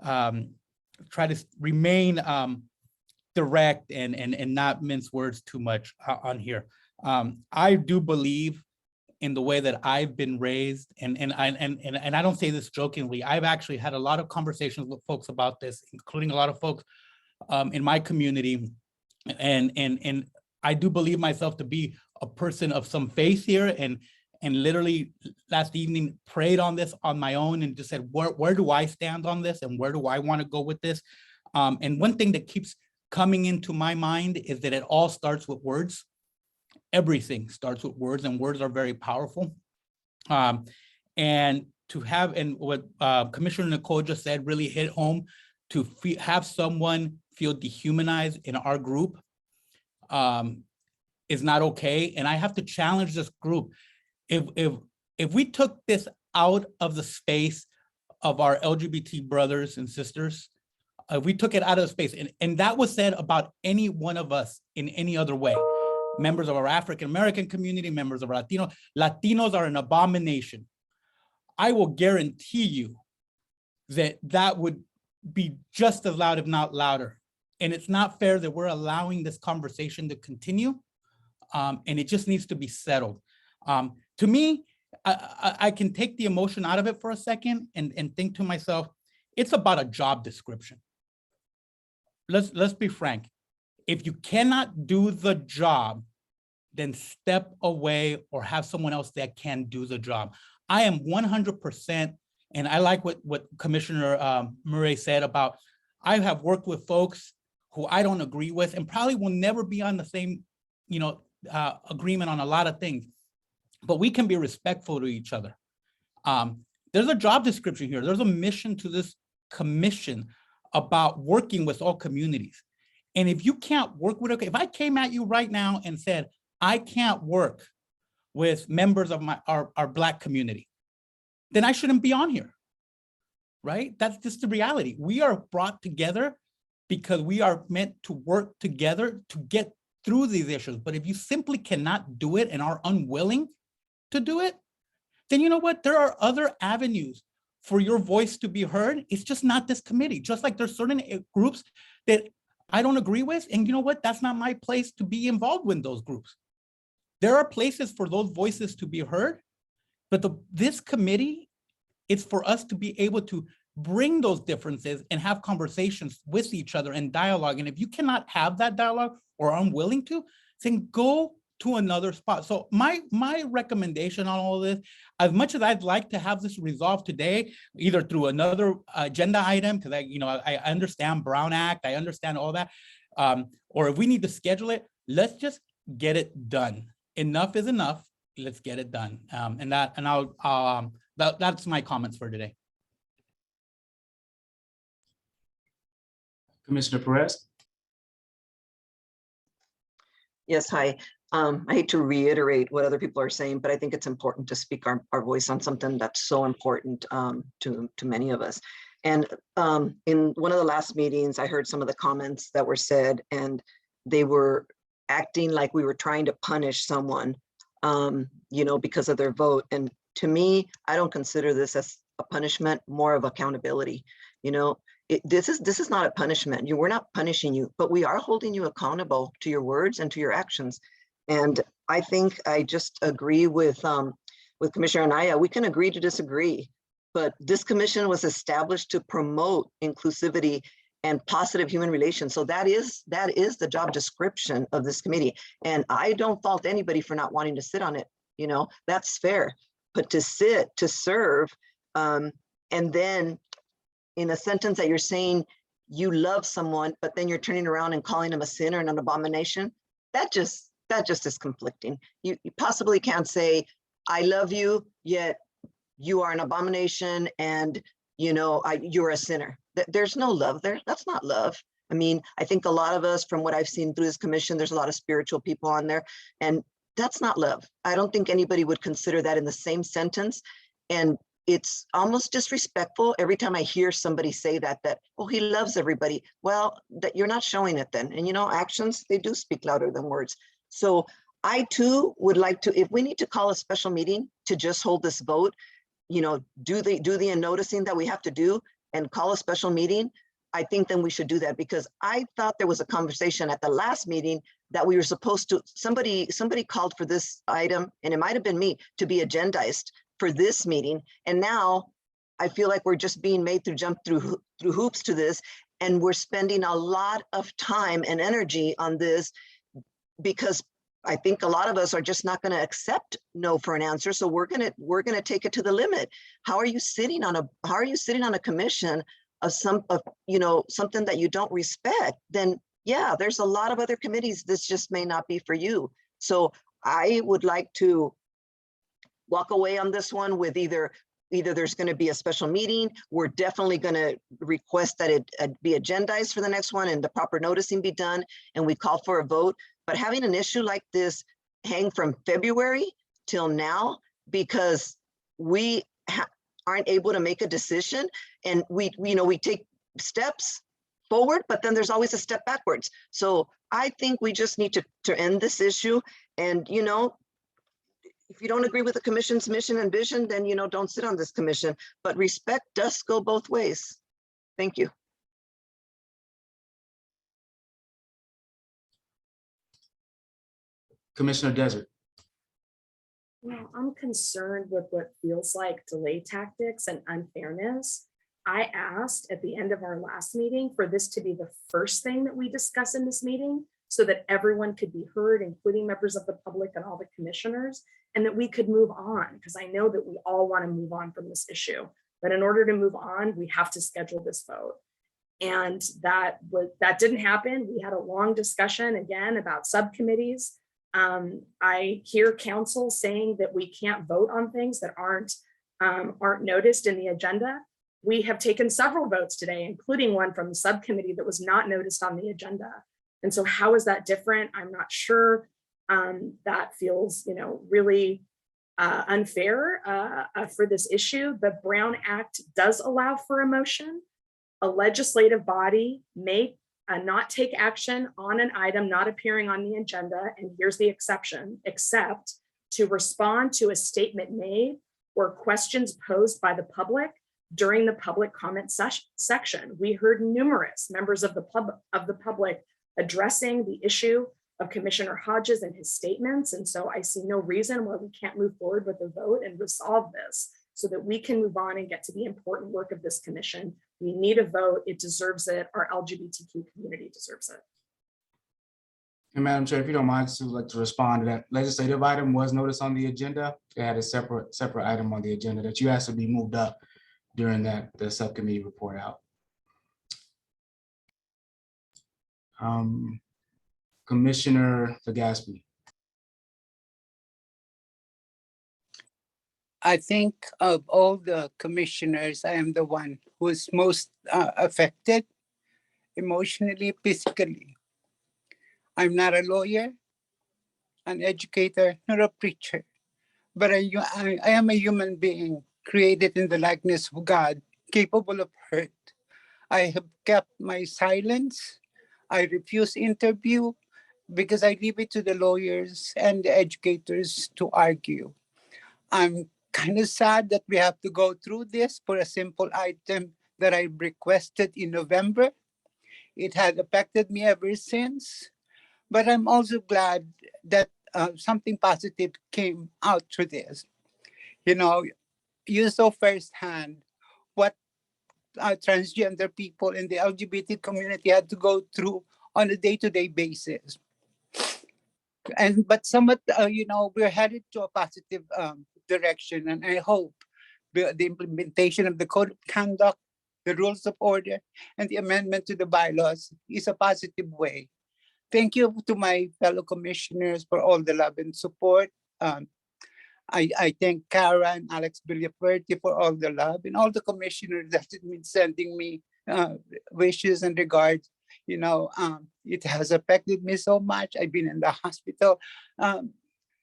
try to remain direct and not mince words too much on here. I do believe in the way that I've been raised, and I don't say this jokingly. I've actually had a lot of conversations with folks about this, including a lot of folks in my community, and I do believe myself to be a person of some faith here, and literally last evening prayed on this on my own and just said, where do I stand on this, and where do I want to go with this? And one thing that keeps coming into my mind is that it all starts with words. Everything starts with words, and words are very powerful. And to have, and what Commissioner Nicole just said really hit home, to have someone feel dehumanized in our group is not okay. And I have to challenge this group. If we took this out of the space of our LGBT brothers and sisters, if we took it out of the space, and that was said about any one of us in any other way, members of our African-American community, members of Latinos are an abomination. I will guarantee you that that would be just as loud, if not louder. And it's not fair that we're allowing this conversation to continue, and it just needs to be settled. To me, I can take the emotion out of it for a second and think to myself, it's about a job description. Let's be frank. If you cannot do the job, then step away or have someone else that can do the job. I am 100%, and I like what Commissioner Murray said about, I have worked with folks who I don't agree with and probably will never be on the same, agreement on a lot of things, but we can be respectful to each other. There's a job description here. There's a mission to this commission about working with all communities. And if you can't work with, if I came at you right now and said, I can't work with members of our Black community, then I shouldn't be on here, right? That's just the reality. We are brought together because we are meant to work together to get through these issues. But if you simply cannot do it and are unwilling to do it, then you know what? There are other avenues for your voice to be heard. It's just not this committee. Just like there's certain groups that I don't agree with, and you know what? That's not my place to be involved with those groups. There are places for those voices to be heard, but this committee, it's for us to be able to bring those differences and have conversations with each other and dialogue. And if you cannot have that dialogue or are unwilling to, then go to another spot. So my recommendation on all of this, as much as I'd like to have this resolved today, either through another agenda item, because I understand Brown Act, I understand all that, or if we need to schedule it, let's just get it done. Enough is enough. Let's get it done. That's my comments for today. Commissioner Perez. Yes, hi. I hate to reiterate what other people are saying, but I think it's important to speak our voice on something that's so important to many of us. And in one of the last meetings, I heard some of the comments that were said, and they were acting like we were trying to punish someone, because of their vote. And to me, I don't consider this as a punishment, more of accountability. This is not a punishment. We're not punishing you, but we are holding you accountable to your words and to your actions. And I think I just agree with Commissioner Anaya. We can agree to disagree, but this commission was established to promote inclusivity and positive human relations. So that is the job description of this committee. And I don't fault anybody for not wanting to sit on it. That's fair. But to sit, to serve, and then in a sentence that you're saying you love someone, but then you're turning around and calling them a sinner and an abomination, that just is conflicting. You possibly can't say, I love you, yet you are an abomination and you're a sinner. There's no love there. That's not love. I mean, I think a lot of us, from what I've seen through this commission, there's a lot of spiritual people on there, and that's not love. I don't think anybody would consider that in the same sentence. And it's almost disrespectful every time I hear somebody say that, oh, he loves everybody. Well, that you're not showing it then. And actions, they do speak louder than words. So I too would like to, if we need to call a special meeting to just hold this vote, do the noticing that we have to do and call a special meeting, I think then we should do that, because I thought there was a conversation at the last meeting that we were supposed to, somebody called for this item, and it might have been me, to be agendized for this meeting. And now I feel like we're just being made to jump through hoops to this, and we're spending a lot of time and energy on this because I think a lot of us are just not going to accept no for an answer. So we're going to take it to the limit. How are you sitting on a commission of something that you don't respect? Then yeah, there's a lot of other committees this just may not be for you. So I would like to walk away on this one with either there's going to be a special meeting. We're definitely going to request that it be agendized for the next one and the proper noticing be done, and we call for a vote. But having an issue like this hang from February till now because we aren't able to make a decision, and we take steps forward, but then there's always a step backwards. So I think we just need to end this issue. And if you don't agree with the commission's mission and vision, then don't sit on this commission. But respect does go both ways. Thank you. Commissioner Desert. I'm concerned with what feels like delay tactics and unfairness. I asked at the end of our last meeting for this to be the first thing that we discuss in this meeting so that everyone could be heard, including members of the public and all the commissioners, and that we could move on, because I know that we all want to move on from this issue. But in order to move on, we have to schedule this vote. And that didn't happen. We had a long discussion again about subcommittees. I hear council saying that we can't vote on things that aren't aren't noticed in the agenda. We have taken several votes today, including one from the subcommittee that was not noticed on the agenda. And so how is that different? I'm not sure. That feels, really unfair for this issue. The Brown Act does allow for a motion. A legislative body may not take action on an item not appearing on the agenda, and here's the exception, except to respond to a statement made or questions posed by the public during the public comment section. We heard numerous members of the public addressing the issue of Commissioner Hodges and his statements. And so I see no reason why we can't move forward with a vote and resolve this so that we can move on and get to the important work of this commission. We need a vote. It deserves it. Our LGBTQ community deserves it. And Madam Chair, if you don't mind, I'd like to respond to that legislative item was noticed on the agenda. It had a separate item on the agenda that you asked to be moved up during the subcommittee report out. Commissioner Legaspi. I think of all the commissioners, I am the one who is most affected emotionally, physically. I'm not a lawyer, an educator, nor a preacher, but I am a human being created in the likeness of God, capable of hurt. I have kept my silence. I refuse interview because I leave it to the lawyers and the educators to argue. I'm kind of sad that we have to go through this for a simple item that I requested in November. It had affected me ever since, but I'm also glad that something positive came out through this. You saw firsthand what transgender people in the LGBT community had to go through on a day-to-day basis. But somewhat, we're headed to a positive direction, and I hope the implementation of the code of conduct, the rules of order, and the amendment to the bylaws is a positive way. Thank you to my fellow commissioners for all the love and support. I thank Kara and Alex Villafuerte for all the love, and all the commissioners that have been sending me wishes and regards. It has affected me so much. I've been in the hospital.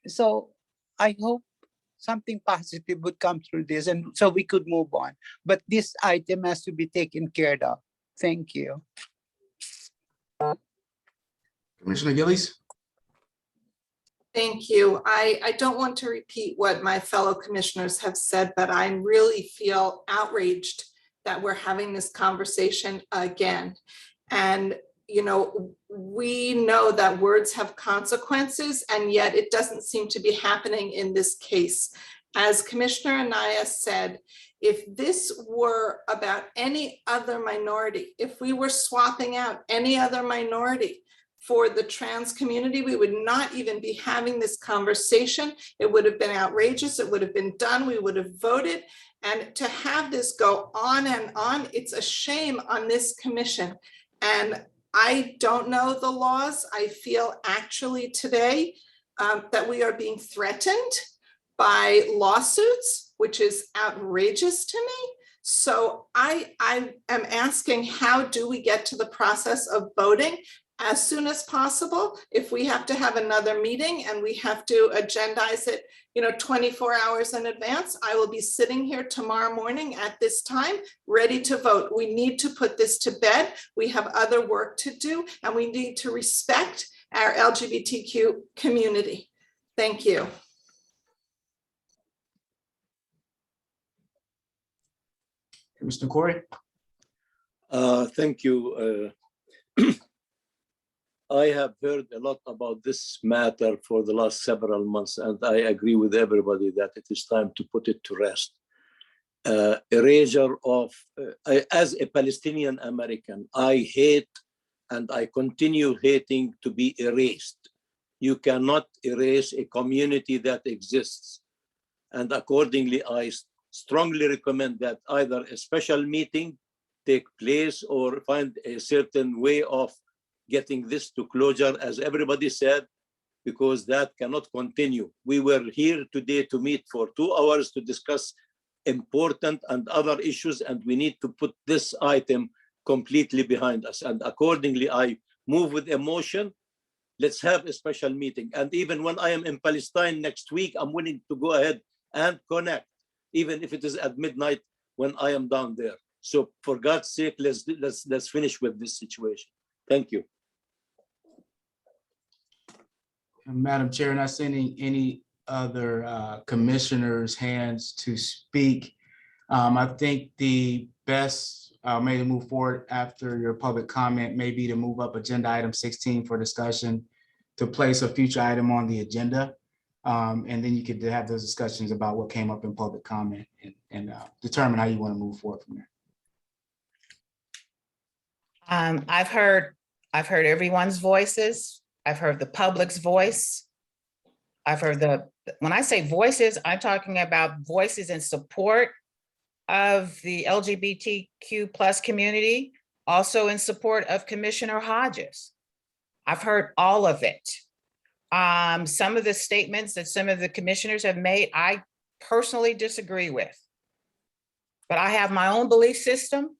So I hope something positive would come through this, and so we could move on. But this item has to be taken care of. Thank you. Commissioner Gillies. Thank you. I don't want to repeat what my fellow commissioners have said, but I really feel outraged that we're having this conversation again. And, we know that words have consequences, and yet it doesn't seem to be happening in this case. As Commissioner Anaya said, if this were about any other minority, if we were swapping out any other minority for the trans community, we would not even be having this conversation. It would have been outrageous. It would have been done. We would have voted. And to have this go on and on, it's a shame on this commission. And I don't know the laws. I feel actually today that we are being threatened by lawsuits, which is outrageous to me. So I am asking, how do we get to the process of voting as soon as possible? If we have to have another meeting and we have to agendize it, 24 hours in advance, I will be sitting here tomorrow morning at this time, ready to vote. We need to put this to bed. We have other work to do, and we need to respect our LGBTQ community. Thank you. Mr. Corey. Thank you. I have heard a lot about this matter for the last several months, and I agree with everybody that it is time to put it to rest. Erasure of, as a Palestinian American, I hate and I continue hating to be erased. You cannot erase a community that exists. And accordingly, I strongly recommend that either a special meeting take place or find a certain way of getting this to closure, as everybody said, because that cannot continue. We were here today to meet for 2 hours to discuss important and other issues, and we need to put this item completely behind us. And accordingly, I move with emotion. Let's have a special meeting. And even when I am in Palestine next week, I'm willing to go ahead and connect, even if it is at midnight when I am down there. So for God's sake, let's finish with this situation. Thank you. Madam Chair, not seeing any other commissioners' hands to speak. I think the best way to move forward after your public comment may be to move up agenda item 16 for discussion, to place a future item on the agenda. And then you could have those discussions about what came up in public comment and determine how you want to move forward from there. I've heard everyone's voices. I've heard the public's voice. I've heard when I say voices, I'm talking about voices in support of the LGBTQ plus community, also in support of Commissioner Hodges. I've heard all of it. Some of the statements that some of the commissioners have made, I personally disagree with. But I have my own belief system,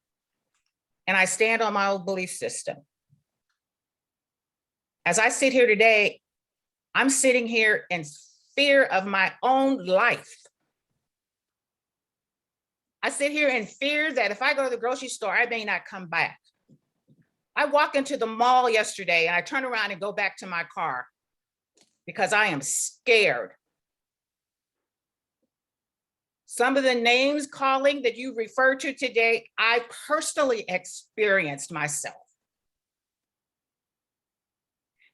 and I stand on my own belief system. As I sit here today, I'm sitting here in fear of my own life. I sit here in fear that if I go to the grocery store, I may not come back. I walked into the mall yesterday and I turn around and go back to my car because I am scared. Some of the names calling that you referred to today, I personally experienced myself.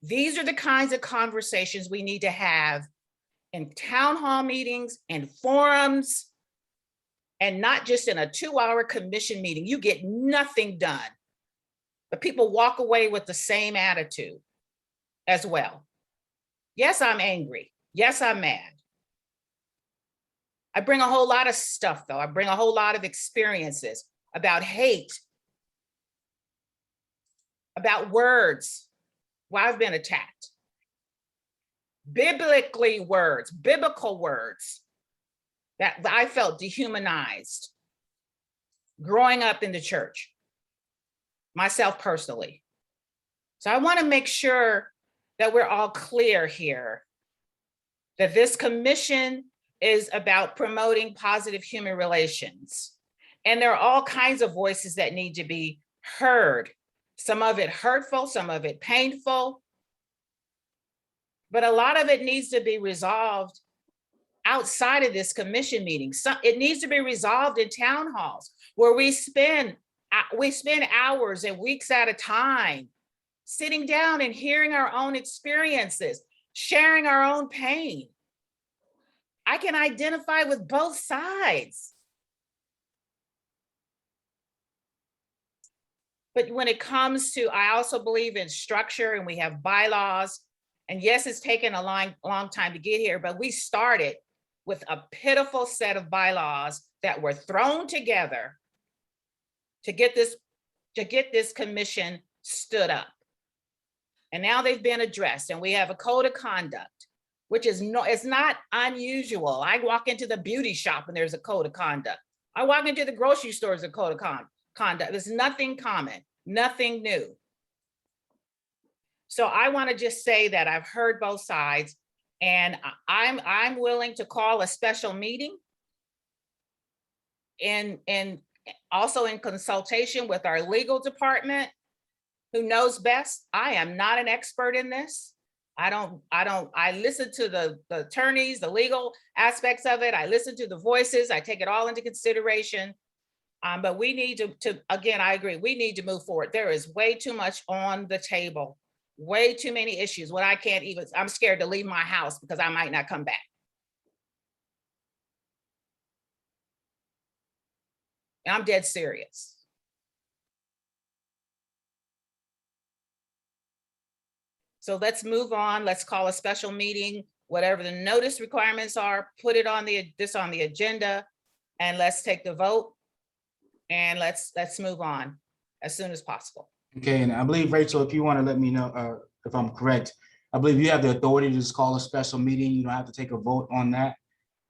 These are the kinds of conversations we need to have in town hall meetings and forums, and not just in a 2-hour commission meeting. You get nothing done, but people walk away with the same attitude as well. Yes, I'm angry. Yes, I'm mad. I bring a whole lot of stuff though. I bring a whole lot of experiences about hate, about words, where I've been attacked. Biblical words that I felt dehumanized growing up in the church, myself personally. So I want to make sure that we're all clear here, that this commission is about promoting positive human relations. And there are all kinds of voices that need to be heard. Some of it hurtful, some of it painful, but a lot of it needs to be resolved outside of this commission meeting. It needs to be resolved in town halls where we spend hours and weeks at a time sitting down and hearing our own experiences, sharing our own pain. I can identify with both sides. But when it comes to, I also believe in structure, and we have bylaws. And yes, it's taken a long time to get here, but we started with a pitiful set of bylaws that were thrown together to get this commission stood up. And now they've been addressed, and we have a code of conduct, which is it's not unusual. I walk into the beauty shop and there's a code of conduct. I walk into the grocery store, there's a code of conduct. There's nothing common, nothing new. So I want to just say that I've heard both sides, and I'm willing to call a special meeting and also in consultation with our legal department, who knows best. I am not an expert in this. I listen to the attorneys, the legal aspects of it. I listen to the voices. I take it all into consideration. But we need to, again, I agree, we need to move forward. There is way too much on the table, way too many issues. When I'm scared to leave my house because I might not come back. And I'm dead serious. So let's move on. Let's call a special meeting, whatever the notice requirements are, put it on this on the agenda, and let's take the vote. And let's move on as soon as possible. Okay, and I believe, Rachel, if you want to let me know if I'm correct, I believe you have the authority to just call a special meeting. You don't have to take a vote on that.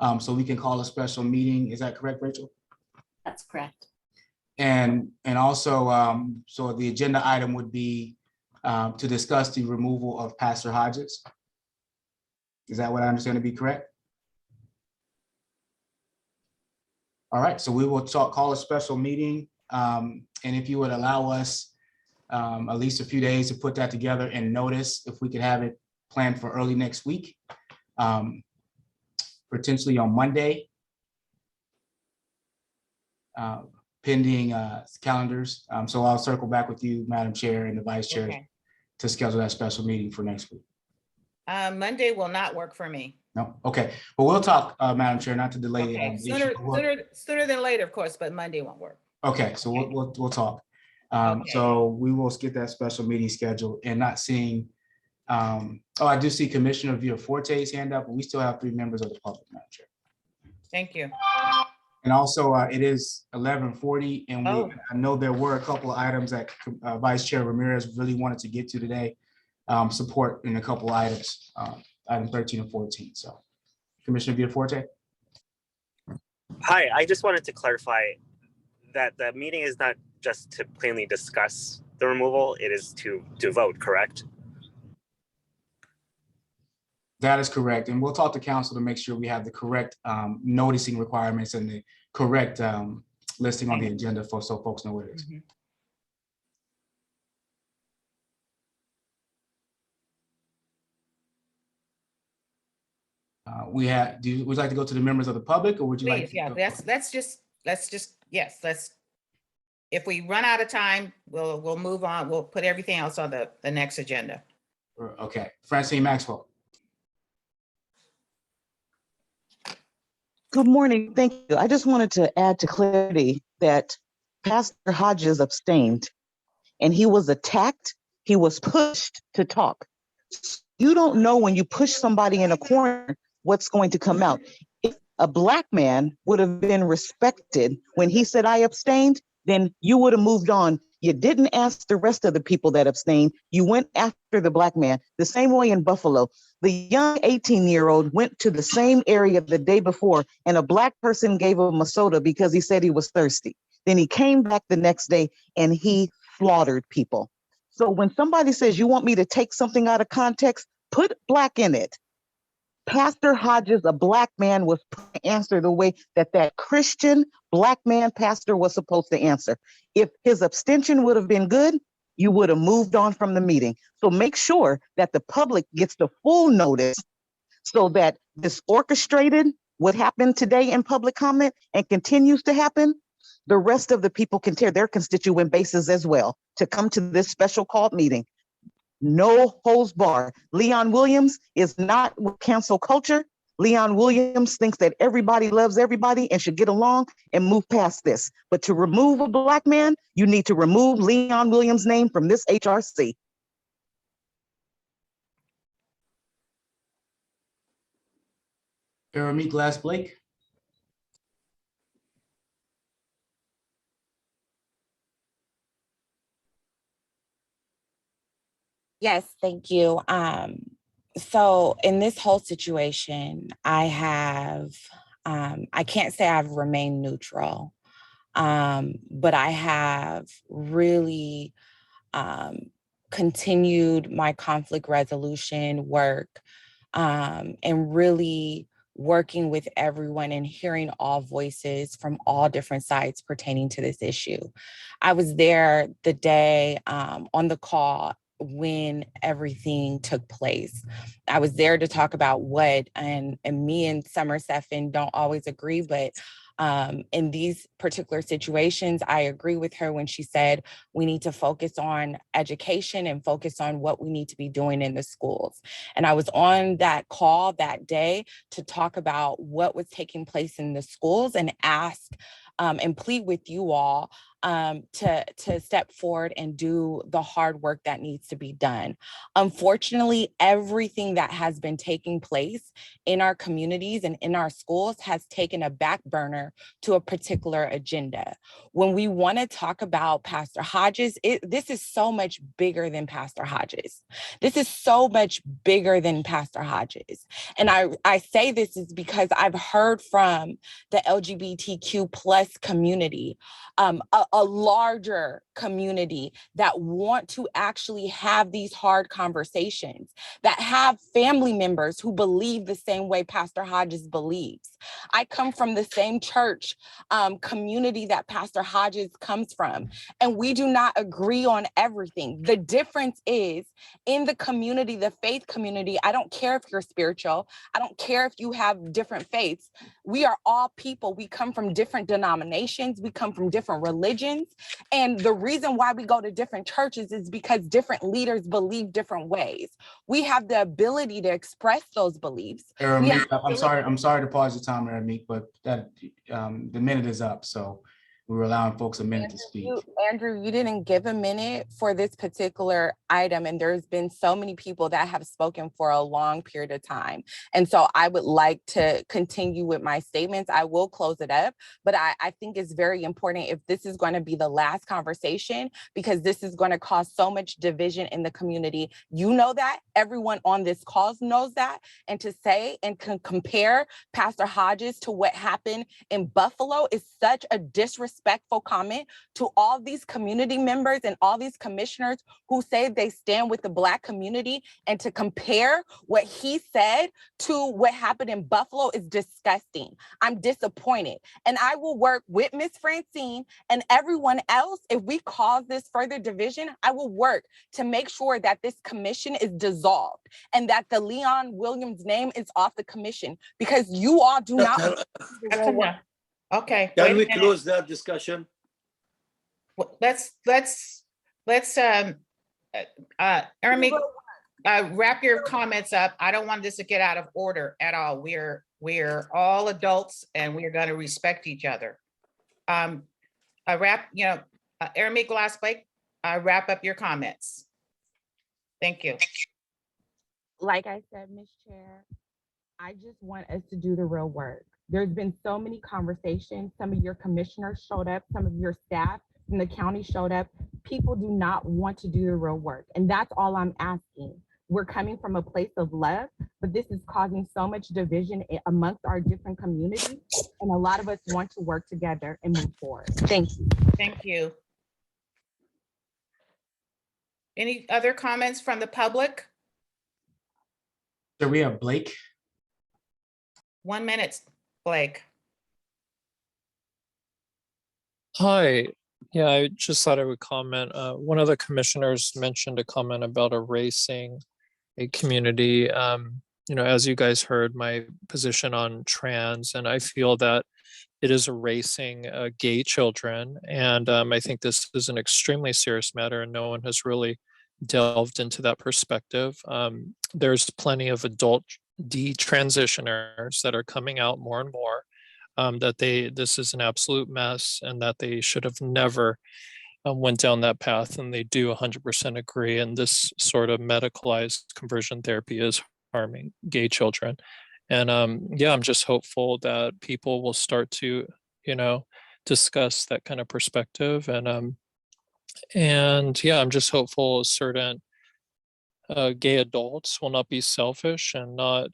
So we can call a special meeting. Is that correct, Rachel? That's correct. And also, so the agenda item would be to discuss the removal of Pastor Hodges. Is that what I understand to be correct? All right, so we will call a special meeting. And if you would allow us at least a few days to put that together and notice if we could have it planned for early next week, potentially on Monday, pending calendars. So I'll circle back with you, Madam Chair and the Vice Chair, Okay. to schedule that special meeting for next week. Monday will not work for me. No, okay, but we'll talk, Madam Chair, not to delay. Okay, the issue. sooner than later, of course, but Monday won't work. Okay, so we'll talk. Okay. So we will get that special meeting scheduled, and not seeing, oh, I do see Commissioner Villaforte's hand up, but we still have 3 members of the public, Madam Chair. Thank you. And also, it is 11:40, and Oh. I know there were a couple of items that Vice Chair Ramirez really wanted to get to today, support in a couple of items, item 13 and 14. So, Commissioner Villaforte. Hi, I just wanted to clarify that the meeting is not just to plainly discuss the removal, it is to vote, correct? That is correct. And we'll talk to council to make sure we have the correct noticing requirements and the correct listing on the agenda so folks know what it is. Would you like to go to the members of the public, or would you like? Please, yeah, let's just, yes, if we run out of time, we'll move on. We'll put everything else on the next agenda. Okay, Francine Maxwell. Good morning. Thank you. I just wanted to add to clarity that Pastor Hodges abstained and he was attacked. He was pushed to talk. You don't know when you push somebody in a corner what's going to come out. If a Black man would have been respected when he said, I abstained, then you would have moved on. You didn't ask the rest of the people that abstained. You went after the Black man. The same way in Buffalo, the young 18-year-old went to the same area the day before, and a Black person gave him a soda because he said he was thirsty. Then he came back the next day and he slaughtered people. So when somebody says, you want me to take something out of context, put Black in it. Pastor Hodges, a Black man, was to answer the way that Christian Black man pastor was supposed to answer. If his abstention would have been good, you would have moved on from the meeting. So make sure that the public gets the full notice so that this orchestrated what happened today in public comment and continues to happen. The rest of the people can tear their constituent bases as well to come to this special called meeting. No holds bar. Leon Williams is not with cancel culture. Leon Williams thinks that everybody loves everybody and should get along and move past this. But to remove a Black man, you need to remove Leon Williams' name from this HRC. Arameek Glass Blake. Yes, thank you. So in this whole situation, I can't say I've remained neutral, but I have really continued my conflict resolution work and really working with everyone and hearing all voices from all different sides pertaining to this issue. I was there the day on the call when everything took place. I was there to talk about what, and me and Summer Seffin don't always agree, but in these particular situations, I agree with her when she said we need to focus on education and focus on what we need to be doing in the schools. And I was on that call that day to talk about what was taking place in the schools and ask and plead with you all to step forward and do the hard work that needs to be done. Unfortunately, everything that has been taking place in our communities and in our schools has taken a back burner corner to a particular agenda. When we want to talk about Pastor Hodges, this is so much bigger than Pastor Hodges. This is so much bigger than Pastor Hodges. And I say this is because I've heard from the LGBTQ plus community, a larger community that want to actually have these hard conversations, that have family members who believe the same way Pastor Hodges believes. I come from the same church community that Pastor Hodges comes from, and we do not agree on everything. The difference is in the community, the faith community, I don't care if you're spiritual, I don't care if you have different faiths. We are all people. We come from different denominations, we come from different religions. And the reason why we go to different churches is because different leaders believe different ways. We have the ability to express those beliefs. Aramik, I'm sorry to pause your time, Aramik, but that the minute is up, so we're allowing folks a minute to speak. Andrew, you didn't give a minute for this particular item, and there's been so many people that have spoken for a long period of time. And so I would like to continue with my statements. I will close it up, but I think it's very important if this is going to be the last conversation, because this is going to cause so much division in the community. You know that, everyone on this call knows that, and to say and compare Pastor Hodges to what happened in Buffalo is such a disrespectful comment to all these community members and all these commissioners who say they stand with the Black community, and to compare what he said to what happened in Buffalo is disgusting. I'm disappointed, and I will work with Ms. Francine and everyone else. If we cause this further division, I will work to make sure that this commission is dissolved and that the Leon Williams name is off the commission, because you all do not. That's enough. Okay. Can we close that discussion? Let's Aramik, wrap your comments up. I don't want this to get out of order at all. We're all adults and we're going to respect each other. Aramik Glassblake, wrap up your comments. Thank you. Like I said, Ms. Chair, I just want us to do the real work. There's been so many conversations. Some of your commissioners showed up, some of your staff from the county showed up. People do not want to do the real work. And that's all I'm asking. We're coming from a place of love, but this is causing so much division amongst our different communities. And a lot of us want to work together and move forward. Thank you. Thank you. Any other comments from the public? So we have Blake. 1 minute, Blake. Hi. Yeah, I just thought I would comment. One of the commissioners mentioned a comment about erasing a community. As you guys heard, my position on trans, and I feel that it is erasing gay children. And I think this is an extremely serious matter, and no one has really delved into that perspective. There's plenty of adult detransitioners that are coming out more and more, that this is an absolute mess and that they should have never went down that path, and they do 100% agree. And this sort of medicalized conversion therapy is harming gay children. And I'm just hopeful that people will start to, discuss that kind of perspective. And I'm just hopeful certain gay adults will not be selfish and not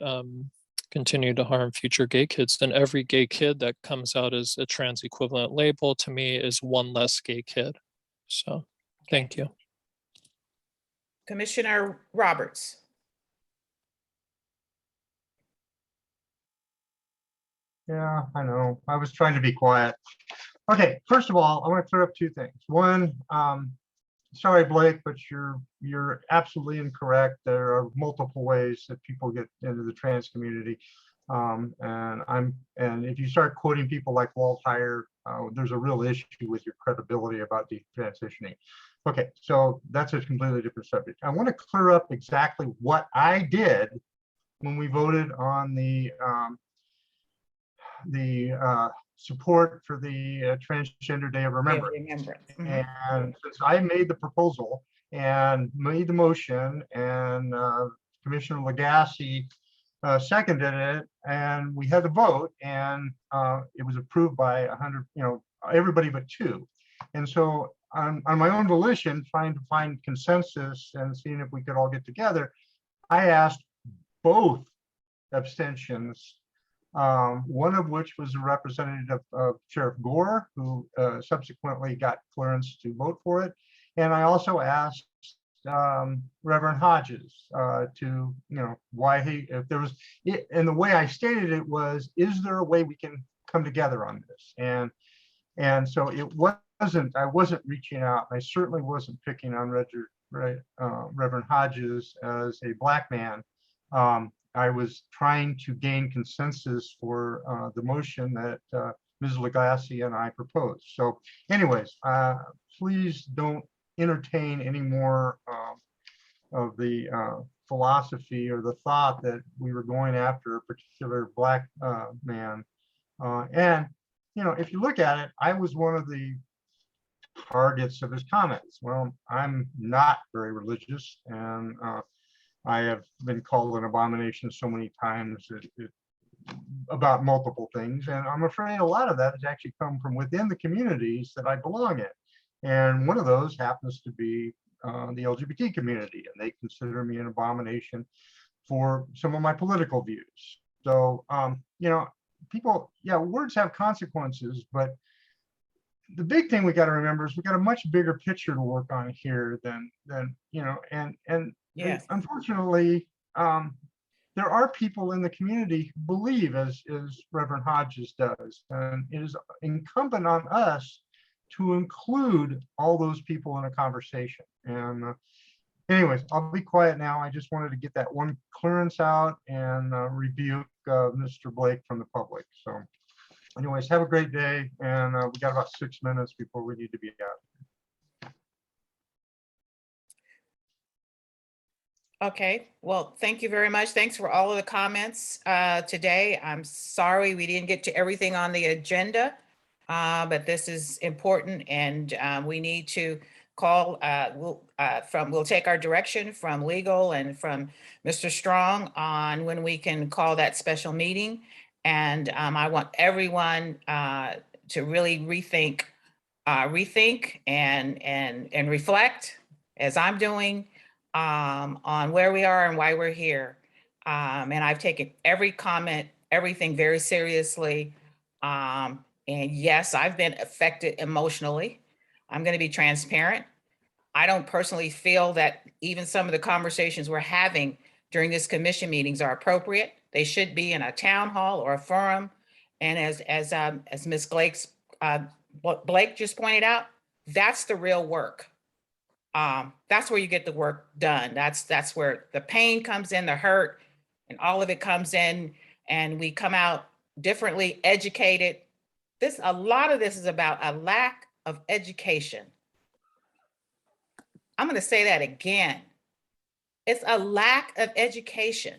continue to harm future gay kids. And every gay kid that comes out as a trans equivalent label, to me, is one less gay kid. So thank you. Commissioner Roberts. Yeah, I know. I was trying to be quiet. Okay, first of all, I want to clear up two things. One, sorry, Blake, but you're absolutely incorrect. There are multiple ways that people get into the trans community. And if you start quoting people like Walt Heyer, there's a real issue with your credibility about detransitioning. Okay, so that's a completely different subject. I want to clear up exactly what I did when we voted on the support for the Transgender Day of Remembrance. And since I made the proposal and made the motion, and Commissioner Lagasse seconded it, and we had the vote, and it was approved by 100, everybody but 2. And so on my own volition, trying to find consensus and seeing if we could all get together, I asked both abstentions, one of which was a representative of Sheriff Gore, who subsequently got clearance to vote for it. And I also asked Reverend Hodges to, why if there was, and the way I stated it was, is there a way we can come together on this? And so it wasn't, I wasn't reaching out. I certainly wasn't picking on Reverend Hodges as a Black man. I was trying to gain consensus for the motion that Ms. Lagasse and I proposed. So anyways, please don't entertain any more of the philosophy or the thought that we were going after a particular Black man. And, if you look at it, I was one of the targets of his comments. Well, I'm not very religious, and I have been called an abomination so many times about multiple things. And I'm afraid a lot of that has actually come from within the communities that I belong in. And one of those happens to be the LGBT community, and they consider me an abomination for some of my political views. So, people, words have consequences, but the big thing we got to remember is we got a much bigger picture to work on here than and Yes. Unfortunately, there are people in the community who believe as Reverend Hodges does, and it is incumbent on us to include all those people in a conversation. And anyways, I'll be quiet now. I just wanted to get that one clearance out and rebuke Mr. Blake from the public. So anyways, have a great day. And we got about 6 minutes before we need to be out. Okay, well, thank you very much. Thanks for all of the comments today. I'm sorry we didn't get to everything on the agenda, but this is important, and we need to call, we'll take our direction from legal and from Mr. Strong on when we can call that special meeting. And I want everyone to really rethink and reflect, as I'm doing, on where we are and why we're here. And I've taken every comment, everything very seriously. And yes, I've been affected emotionally. I'm going to be transparent. I don't personally feel that even some of the conversations we're having during this commission meetings are appropriate. They should be in a town hall or a forum. And as Ms. Blake just pointed out, that's the real work. That's where you get the work done. That's where the pain comes in, the hurt, and all of it comes in, and we come out differently educated. A lot of this is about a lack of education. I'm going to say that again. It's a lack of education.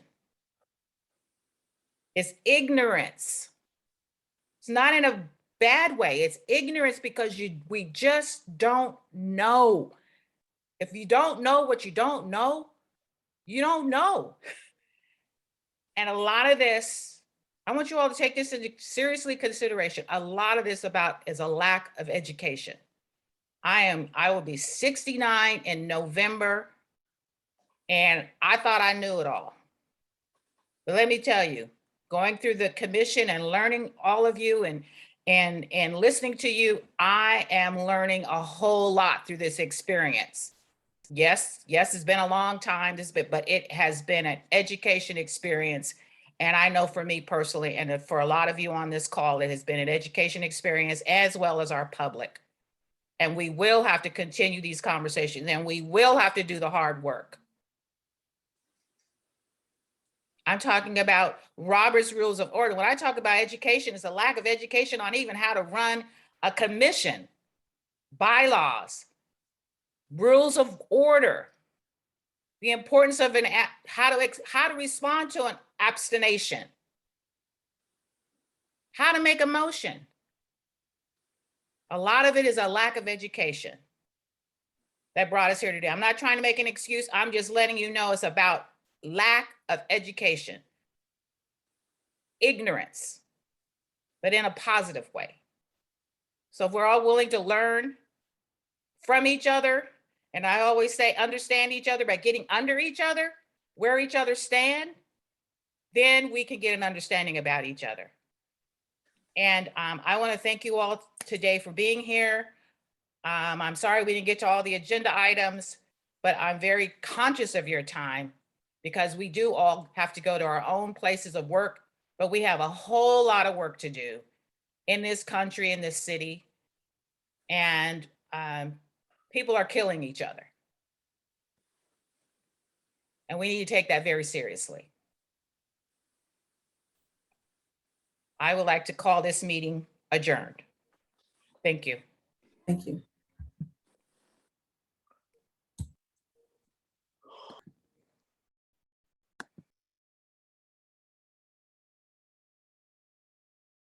It's ignorance. It's not in a bad way. It's ignorance because we just don't know. If you don't know what you don't know, you don't know. And a lot of this, I want you all to take this into seriously consideration. A lot of this is a lack of education. I will be 69 in November, and I thought I knew it all. But let me tell you, going through the commission and learning all of you and listening to you, I am learning a whole lot through this experience. Yes, it's been a long time, but it has been an education experience. And I know for me personally, and for a lot of you on this call, it has been an education experience as well as our public. And we will have to continue these conversations, and we will have to do the hard work. I'm talking about Robert's Rules of Order. When I talk about education, it's a lack of education on even how to run a commission, bylaws, rules of order, the importance of how to respond to an abstination, how to make a motion. A lot of it is a lack of education that brought us here today. I'm not trying to make an excuse. I'm just letting you know it's about lack of education. ignorance, but in a positive way. So if we're all willing to learn from each other, and I always say understand each other by getting under each other, where each other stand, then we can get an understanding about each other. And I want to thank you all today for being here. I'm sorry we didn't get to all the agenda items, but I'm very conscious of your time because we do all have to go to our own places of work, but we have a whole lot of work to do in this country, in this city. And people are killing each other. And we need to take that very seriously. I would like to call this meeting adjourned. Thank you. Thank you.